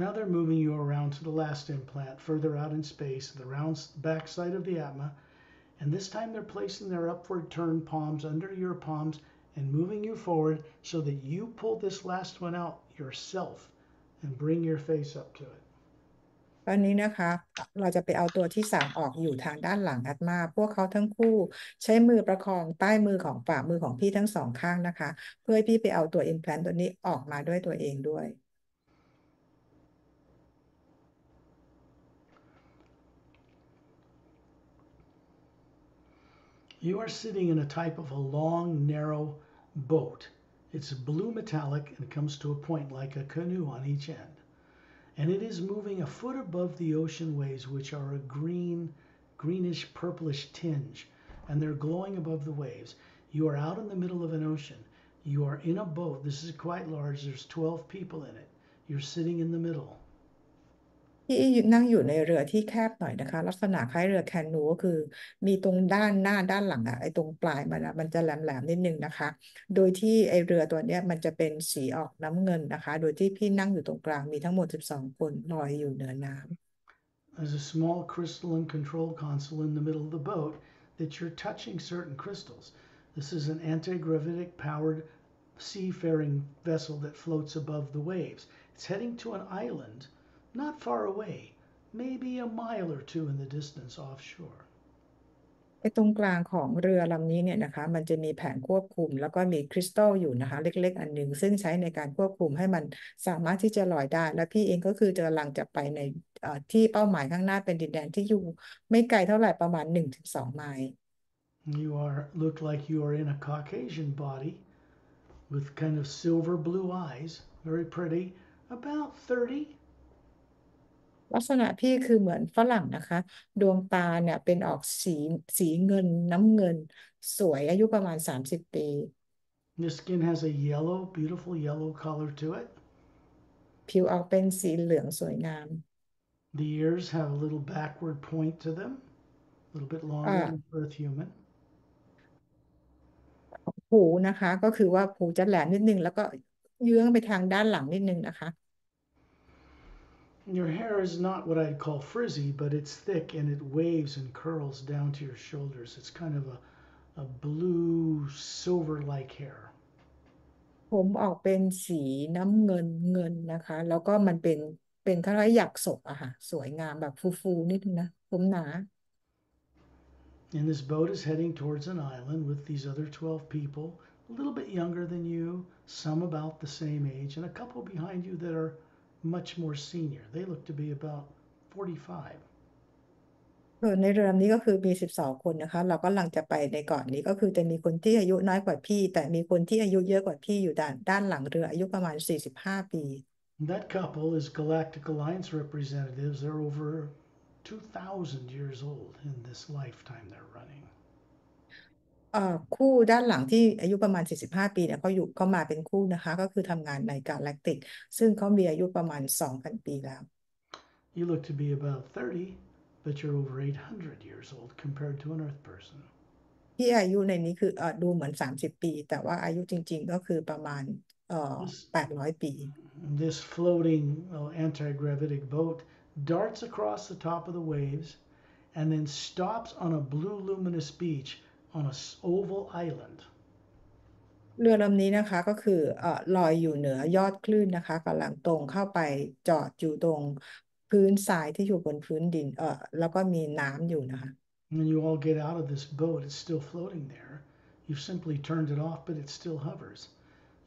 Now they're moving you around to the last implant, further out in space, the round backside of the Atma, And this time they're placing their upward turned palms under your palms and moving you forward so that you pull this last one out yourself and bring your face up to it. ตอนนี้นะคะเราจะไปเอาตัวที่3ออกอยู่ทางด้านหลังอัตมาพวกเขาทั้งคู่ใช้มือประคองใต้มือของฝ่ามือของพี่ทั้ง2ข้างนะคะเพื่อให้พี่ไปเอาตัว implant ตัวนี้ออกมาด้วยตัวเองด้วย You are sitting in a type of a long, narrow boat. It's blue metallic and comes to a point like a canoe on each end. And it is moving a foot above the ocean waves, which are a greenish, purplish tinge, and they're glowing above the waves. You are out in the middle of an ocean. You are in a boat. This is quite large. There's 12 people in it. You're sitting in the middle. ที่นั่งอยู่ในเรือที่แคบหน่อยนะคะลักษณะคล้ายเรือแคนูก็คือมีตรงด้านหน้าด้านหลังไอ้ตรงปลายมันจะแหลมๆนิดนึงนะคะโดยที่ไอ้เรือตัวเนี้ยมันจะเป็นสีออกน้ำเงินนะคะโดยที่พี่นั่งอยู่ตรงกลางมีทั้งหมด12คนลอยอยู่เหนือน้ำ There's a small crystalline control console in the middle of the boat that you're touching certain crystals. This is an anti-gravitic powered seafaring vessel that floats above the waves. It's heading to an island not far away, maybe a mile or two in the distance offshore. ไอ้ตรงกลางของเรือลำนี้เนี่ยนะคะมันจะมีแผงควบคุมแล้วก็มีคริสตัลอยู่นะคะเล็กๆอันหนึ่งซึ่งใช้ในการควบคุมให้มันสามารถที่จะลอยได้และพี่เองก็คือจะกำลังจะไปในที่เป้าหมายข้างหน้าเป็นดินแดนที่อยู่ไม่ไกลเท่าไหร่ประมาณ 1-2 ไมล์ You look like you are in a Caucasian body with kind of silver blue eyes, very pretty, about 30. ลักษณะพี่คือเหมือนฝรั่งนะคะดวงตาเนี่ยเป็นออกสีเงินน้ำเงินสวยอายุประมาณ30 ปี The skin has a yellow, beautiful yellow color to it. ผิวออกเป็นสีเหลืองสวยงาม The ears have a little backward point to them, a little bit longer than for a human. หูนะคะก็คือว่าหูจะแหลมนิดนึงแล้วก็เยื้องไปทางด้านหลังนิดนึงนะคะ Your hair is not what I'd call frizzy, but it's thick and it waves and curls down to your shoulders. It's kind of a blue, silver-like hair. ผมออกเป็นสีน้ำเงินนะคะแล้วก็มันเป็นคล้ายๆหยักศกอะค่ะสวยงามแบบฟูนิดนึงนะผมหนา And this boat is heading towards an island with these other 12 people, a little bit younger than you, some about the same age, and a couple behind you that are much more senior. They look to be about 45. ในเรือลำนี้ก็คือมี12 คนนะคะเรากำลังจะไปในเกาะนี้ก็คือจะมีคนที่อายุน้อยกว่าพี่แต่มีคนที่อายุเยอะกว่าพี่อยู่ด้านหลังเรืออายุประมาณ45 ปี That couple is Galactic Alliance representatives. They're over 2,000 years old in this lifetime they're running. คู่ด้านหลังที่อายุประมาณ45 ปีเนี่ยเขามาเป็นคู่นะคะก็คือทำงานในกาแล็กติกซึ่งเขามีอายุประมาณ 2,000 ปีแล้ว You look to be about 30, but you're over 800 years old compared to an Earth person. ที่อายุในนี้คือดูเหมือน30 ปีแต่ว่าอายุจริงๆก็คือประมาณ800 ปี This floating anti-gravitic boat darts across the top of the waves and then stops on a blue luminous beach on an oval island. เรือลำนี้นะคะก็คือลอยอยู่เหนือยอดคลื่นนะคะกำลังตรงเข้าไปจอดอยู่ตรงพื้นทรายที่อยู่บนพื้นดินแล้วก็มีน้ำอยู่นะคะ When you all get out of this boat, it's still floating there. You've simply turned it off, but it still hovers.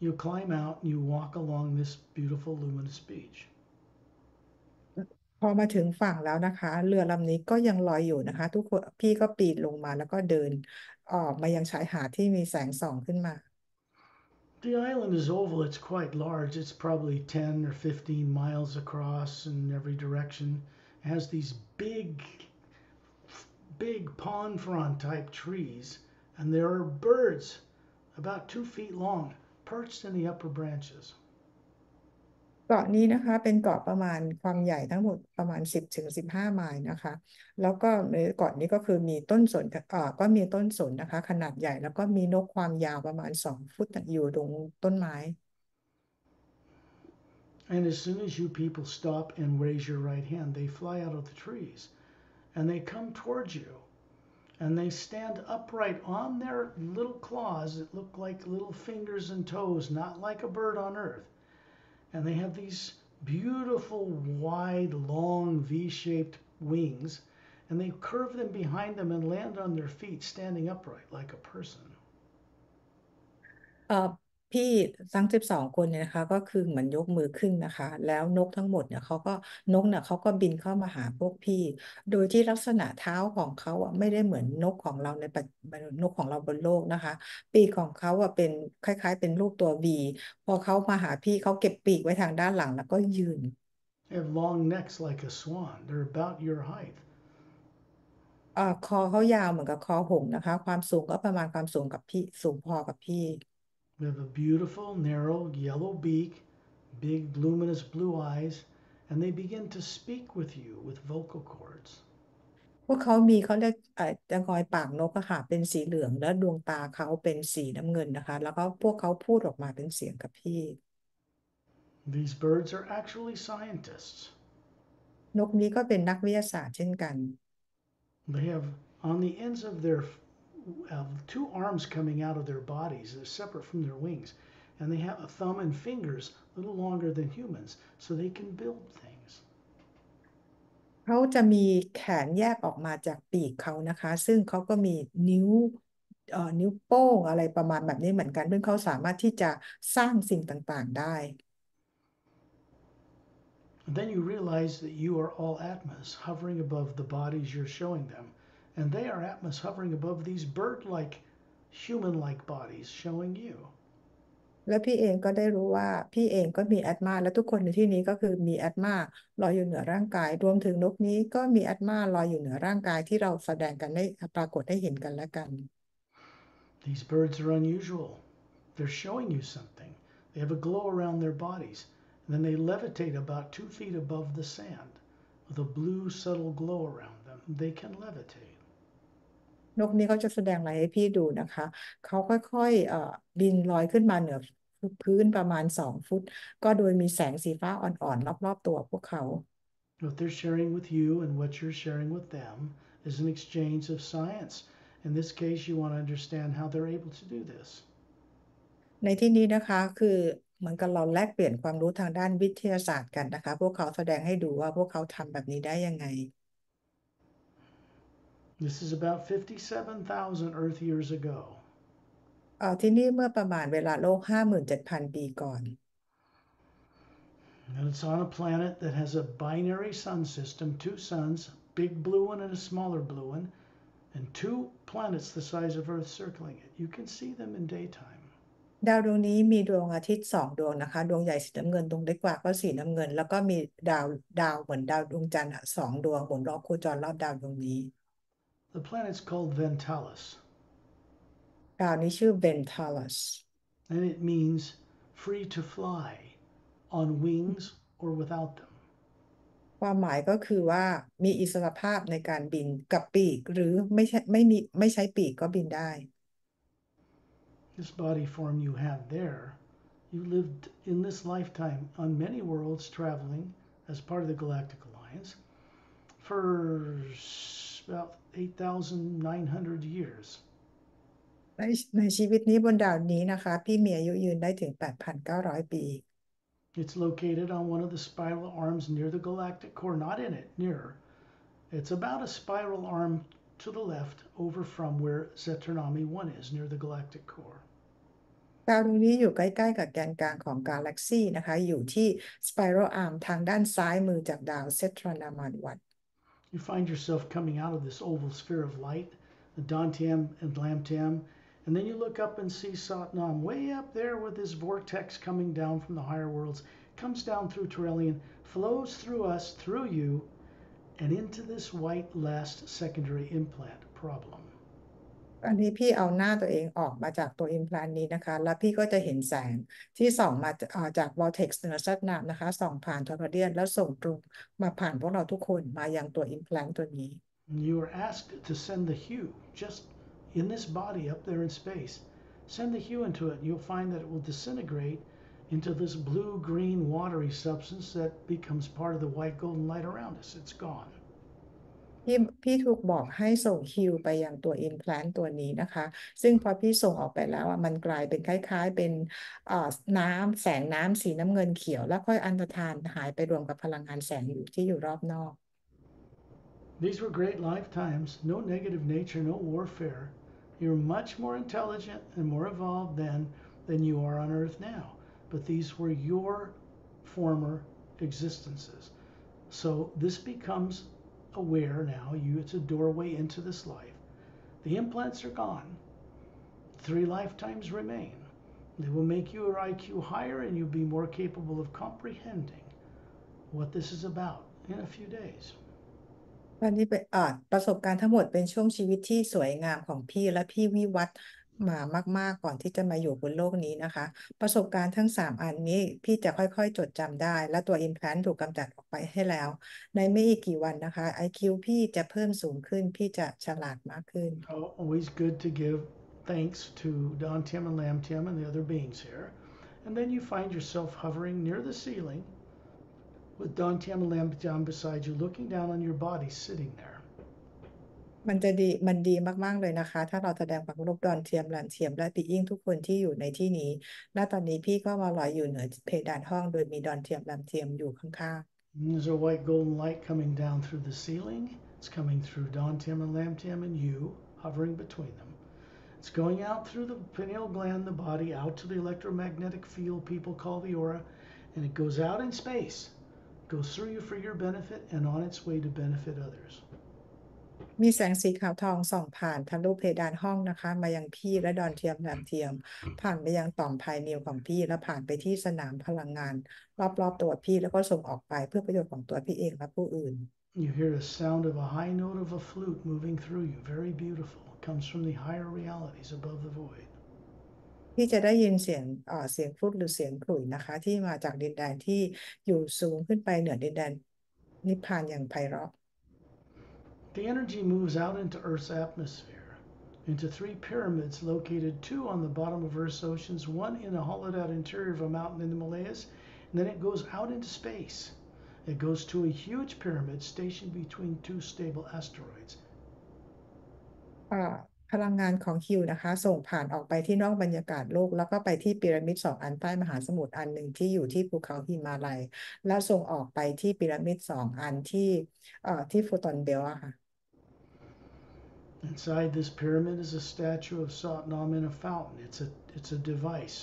You climb out and you walk along this beautiful luminous beach. พอมาถึงฝั่งแล้วนะคะเรือลำนี้ก็ยังลอยอยู่นะคะทุกคนพี่ก็ปีนลงมาแล้วก็เดินออกมายังชายหาดที่มีแสงส่องขึ้นมา The island is oval, it's quite large. It's probably 10 or 15 miles across in every direction. It has these big pond frond type trees, and there are birds about 2 feet long perched in the upper branches. เกาะนี้นะคะเป็นเกาะประมาณความใหญ่ทั้งหมดประมาณ10-15 ไมล์นะคะแล้วก็ในเกาะนี้ก็คือมีต้นสนก็มีต้นสนนะคะขนาดใหญ่แล้วก็มีนกความยาวประมาณ2 ฟุตอยู่ตรงต้นไม้ And as soon as you people stop and raise your right hand, they fly out of the trees and they come towards you. and they stand upright on their little claws that look like little fingers and toes, not like a bird on earth. And they have these beautiful, wide, long, V shaped wings, and they curve them behind them and land on their feet, standing upright like a person. เอ่อพี่ทั้ง12 คนเนี่ยนะคะก็คือเหมือนยกมือขึ้นนะคะแล้วนกทั้งหมดเนี่ยเขาก็บินเข้ามาหาพวกพี่โดยที่ลักษณะเท้าของเขาอ่ะไม่ได้เหมือนนกของเรานกของเราบนโลกนะคะปีกของเขาอ่ะเป็นคล้ายๆเป็นรูปตัว V พอเขามาหาพี่เขาเก็บปีกไว้ทางด้านหลังแล้วก็ยืน They have long necks like a swan. They're about your height. คอเขายาวเหมือนกับคอหงส์นะคะความสูงก็ประมาณความสูงกับพี่สูงพอกับพี่ They have a beautiful, narrow, yellow beak, big, luminous blue eyes, and they begin to speak with you with vocal cords. พวกเขาเรียกจะงอยปากนกอะค่ะเป็นสีเหลืองแล้วดวงตาเขาเป็นสีน้ำเงินนะคะแล้วก็พวกเขาพูดออกมาเป็นเสียงกับพี่ These birds are actually scientists. นกนี้ก็เป็นนักวิทยาศาสตร์เช่นกัน They have on the ends of their two arms coming out of their bodies, they're separate from their wings, and they have a thumb and fingers a little longer than humans, so they can build things. เขาจะมีแขนแยกออกมาจากปีกเขานะคะซึ่งเขาก็มีนิ้วโป้งอะไรประมาณแบบนี้เหมือนกันซึ่งเขาสามารถที่จะสร้างสิ่งต่างๆได้ And then you realize that you are all Atmas hovering above the bodies you're showing them, and they are Atmas hovering above these bird-like, human-like bodies showing you. แล้วพี่เองก็ได้รู้ว่าพี่เองก็มีแอตมาและทุกคนในที่นี้ก็คือมีแอตมาลอยอยู่เหนือร่างกายรวมถึงนกนี้ก็มีแอตมาลอยอยู่เหนือร่างกายที่เราแสดงกันได้ปรากฏให้เห็นกันและกัน These birds are unusual. They're showing you something. They have a glow around their bodies, and then they levitate about 2 feet above the sand with a blue subtle glow around them. They can levitate. นกนี้เขาจะแสดงอะไรให้พี่ดูนะคะเขาค่อยๆบินลอยขึ้นมาเหนือพื้นประมาณ2 ฟุตก็โดยมีแสงสีฟ้าอ่อนๆรอบๆตัวพวกเขา What they're sharing with you and what you're sharing with them is an exchange of science. In this case, you want to understand how they're able to do this. ในที่นี้นะคะคือเหมือนกับเราแลกเปลี่ยนความรู้ทางด้านวิทยาศาสตร์กันนะคะพวกเขาแสดงให้ดูว่าพวกเขาทำแบบนี้ได้ยังไง This is about 57,000 Earth years ago. ที่นี่เมื่อประมาณเวลาโลก 57,000 ปีก่อน And it's on a planet that has a binary sun system, 2 suns, big blue one and a smaller blue one, and 2 planets the size of Earth circling it. You can see them in daytime. ดาวดวงนี้มีดวงอาทิตย์2 ดวงนะคะดวงใหญ่สีน้ำเงินดวงเล็กกว่าก็สีน้ำเงินแล้วก็มีดาวเหมือนดาวดวงจันทร์2 ดวงหมุนรอบโคจรรอบดาวดวงนี้ The planet's called Ventalis, ดาวนี้ชื่อ Ventalis and it means free to fly, on wings or without them. ความหมายก็คือว่ามีอิสรภาพในการบินกับปีกหรือไม่ใช้ปีกก็บินได้ This body form you have there, you lived in this lifetime on many worlds traveling as part of the Galactic Alliance for about 8,900 years. ในชีวิตนี้บนดาวนี้นะคะพี่มีอายุยืนได้ถึง 8,900 ปี It's located on one of the spiral arms near the galactic core, not in it, nearer. It's about a spiral arm to the left over from where Zetranami 1 is, near the galactic core. ดาวดวงนี้อยู่ใกล้ๆกับแกนกลางของกาแล็กซีนะคะอยู่ที่ Spiral Arm ทางด้านซ้ายมือจากดาวเซตรานามานวัน You find yourself coming out of this oval sphere of light, the Dantian and Lamtian, and then you look up and see Satnam way up there with this vortex coming down from the higher worlds, comes down through Turelian, flows through us, through you, and into this white last secondary implant problem. อันนี้พี่เอาหน้าตัวเองออกมาจากตัว implant นี้นะคะแล้วพี่ก็จะเห็นแสงที่ส่องมาจาก vortex เหนือซัดน้ำนะคะส่องผ่านทอร์เดียนแล้วส่งตรงมาผ่านพวกเราทุกคนมายังตัว implant ตัวนี้ You are asked to send the hue just in this body up there in space. Send the hue into it, and you'll find that it will disintegrate into this blue-green watery substance that becomes part of the white golden light around us. It's gone. พี่ถูกบอกให้ส่งฮิวไปยังตัว implant ตัวนี้นะคะ ซึ่งพอพี่ส่งออกไปแล้วมันกลายเป็นคล้ายๆเป็นแสงน้ำสีน้ำเงินเขียวแล้วค่อยอันตรธานหายไปรวมกับพลังงานแสงที่อยู่รอบนอก These were great lifetimes, no negative nature, no warfare. You're much more intelligent and more evolved then than you are on Earth now. But these were your former existences. So this becomes aware now. It's a doorway into this life. The implants are gone. 3 lifetimes remain. They will make your IQ higher and you'll be more capable of comprehending what this is about in a few days. ตอนนี้เป็นประสบการณ์ทั้งหมดเป็นช่วงชีวิตที่สวยงามของพี่และพี่วิวัฒน์มามากๆก่อนที่จะมาอยู่บนโลกนี้นะคะ ประสบการณ์ทั้ง3อันนี้พี่จะค่อยๆจดจำได้และตัว implant ถูกกำจัดออกไปให้แล้ว ในไม่อีกกี่วันนะคะ IQ พี่จะเพิ่มสูงขึ้นพี่จะฉลาดมากขึ้น Always good to give thanks to Don Tim and Lam Tim and the other beings here. And then you find yourself hovering near the ceiling with Don Tim and Lam Tim beside you, looking down on your body sitting there. มันดีมากๆเลยนะคะ ถ้าเราแสดงความเคารพดอนเทียมหลานเทียมและปีอิงทุกคนที่อยู่ในที่นี้และตอนนี้พี่ก็มาลอยอยู่เหนือเพดานห้องโดยมีดอนเทียมหลานเทียมอยู่ข้าง There's a white golden light coming down through the ceiling. It's coming through Don Tim and Lam Tim and you, hovering between them. It's going out through the pineal gland, the body, out to the electromagnetic field people call the aura, and it goes out in space. It goes through you for your benefit and on its way to benefit others. ๆมีแสงสีขาวทองส่องผ่านทะลุเพดานห้องนะคะมายังพี่และดอนเทียมหลานเทียมผ่านไปยังต่อมภายในของพี่และผ่านไปที่สนามพลังงานรอบๆตัวพี่แล้วก็ส่งออกไปเพื่อประโยชน์ของตัวพี่เองและผู้อื่น You hear the sound of a high note of a flute moving through you, very beautiful. It comes from the higher realities above the void. พี่จะได้ยินเสียงฟลุตหรือเสียงขลุ่ยนะคะที่มาจากดินแดนที่อยู่สูงขึ้นไปเหนือดินแดนนิพพานอย่างไพเราะ The energy moves out into Earth's atmosphere, into 3 pyramids located 2 on the bottom of Earth's oceans, 1 in a hollowed out interior of a mountain in the Himalayas, and then it goes out into space. It goes to a huge pyramid stationed between 2 stable asteroids. พลังงานของฮิวนะคะส่งผ่านออกไปที่นอกบรรยากาศโลกแล้วก็ไปที่พีระมิด2อันใต้มหาสมุทรอันหนึ่งที่อยู่ที่ภูเขาหิมาลัยแล้วส่งออกไปที่พีระมิด2อันที่โฟตอนเบลต์ค่ะ Inside this pyramid is a statue of Satnam in a fountain. It's a device.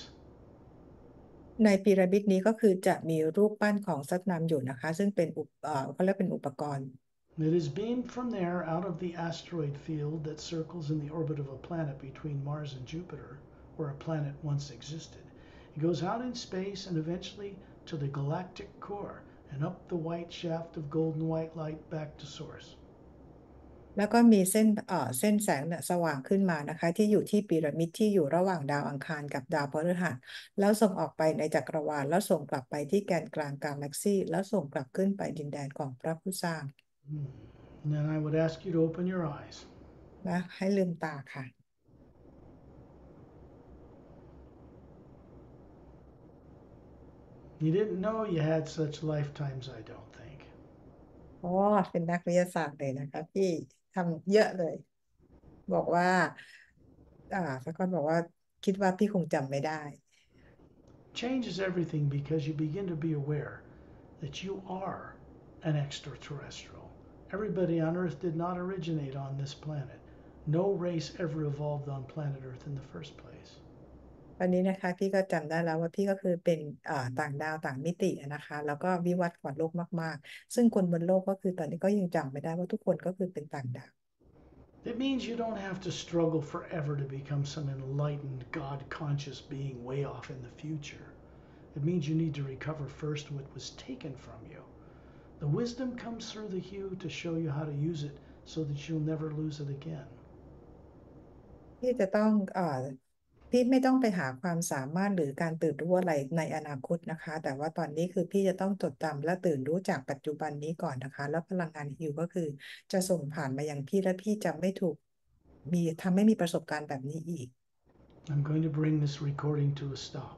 ในพีระมิดนี้ก็คือจะมีรูปปั้นของซัตนามอยู่นะคะซึ่งเป็นเขาเรียกเป็นอุปกรณ์ It is beamed from there out of the asteroid field that circles in the orbit of a planet between Mars and Jupiter, where a planet once existed. It goes out in space and eventually to the galactic core and up the white shaft of golden white light back to source. แล้วก็มีเส้นแสงสว่างขึ้นมานะคะที่อยู่ที่พีระมิดที่อยู่ระหว่างดาวอังคารกับดาวพฤหัสแล้วส่งออกไปในจักรวาลแล้วส่งกลับไปที่แกนกลางกาแล็กซี่แล้วส่งกลับขึ้นไปดินแดนของพระผู้สร้าง And then I would ask you to open your eyes. นะให้ลืมตาค่ะ You didn't know you had such lifetimes, I don't think. อ๋อเป็นนักวิทยาศาสตร์เลยนะคะพี่ทำเยอะเลย บอกว่าสักคนบอกว่าคิดว่าพี่คงจำไม่ได้ Changes everything because you begin to be aware that you are an extraterrestrial. Everybody on Earth did not originate on this planet. No race ever evolved on planet Earth in the first place. วันนี้นะคะพี่ก็จำได้แล้วว่าพี่ก็คือเป็นต่างดาวต่างมิตินะคะแล้วก็วิวัฒน์กว่าโลกมากๆซึ่งคนบนโลกก็คือตอนนี้ก็ยังจำไม่ได้ว่าทุกคนก็คือเป็นต่างดาว It means you don't have to struggle forever to become some enlightened, God-conscious being way off in the future. It means you need to recover first what was taken from you. The wisdom comes through the hue to show you how to use it so that you'll never lose it again. พี่จะต้องพี่ไม่ต้องไปหาความสามารถหรือการตื่นรู้อะไรในอนาคตนะคะแต่ว่าตอนนี้คือพี่จะต้องจดจำและตื่นรู้จากปัจจุบันนี้ก่อนนะคะแล้วพลังงานฮิวก็คือจะส่งผ่านมาอย่างพี่และพี่จะไม่ถูกทำให้มีประสบการณ์แบบนี้อีก I'm going to bring this recording to a stop.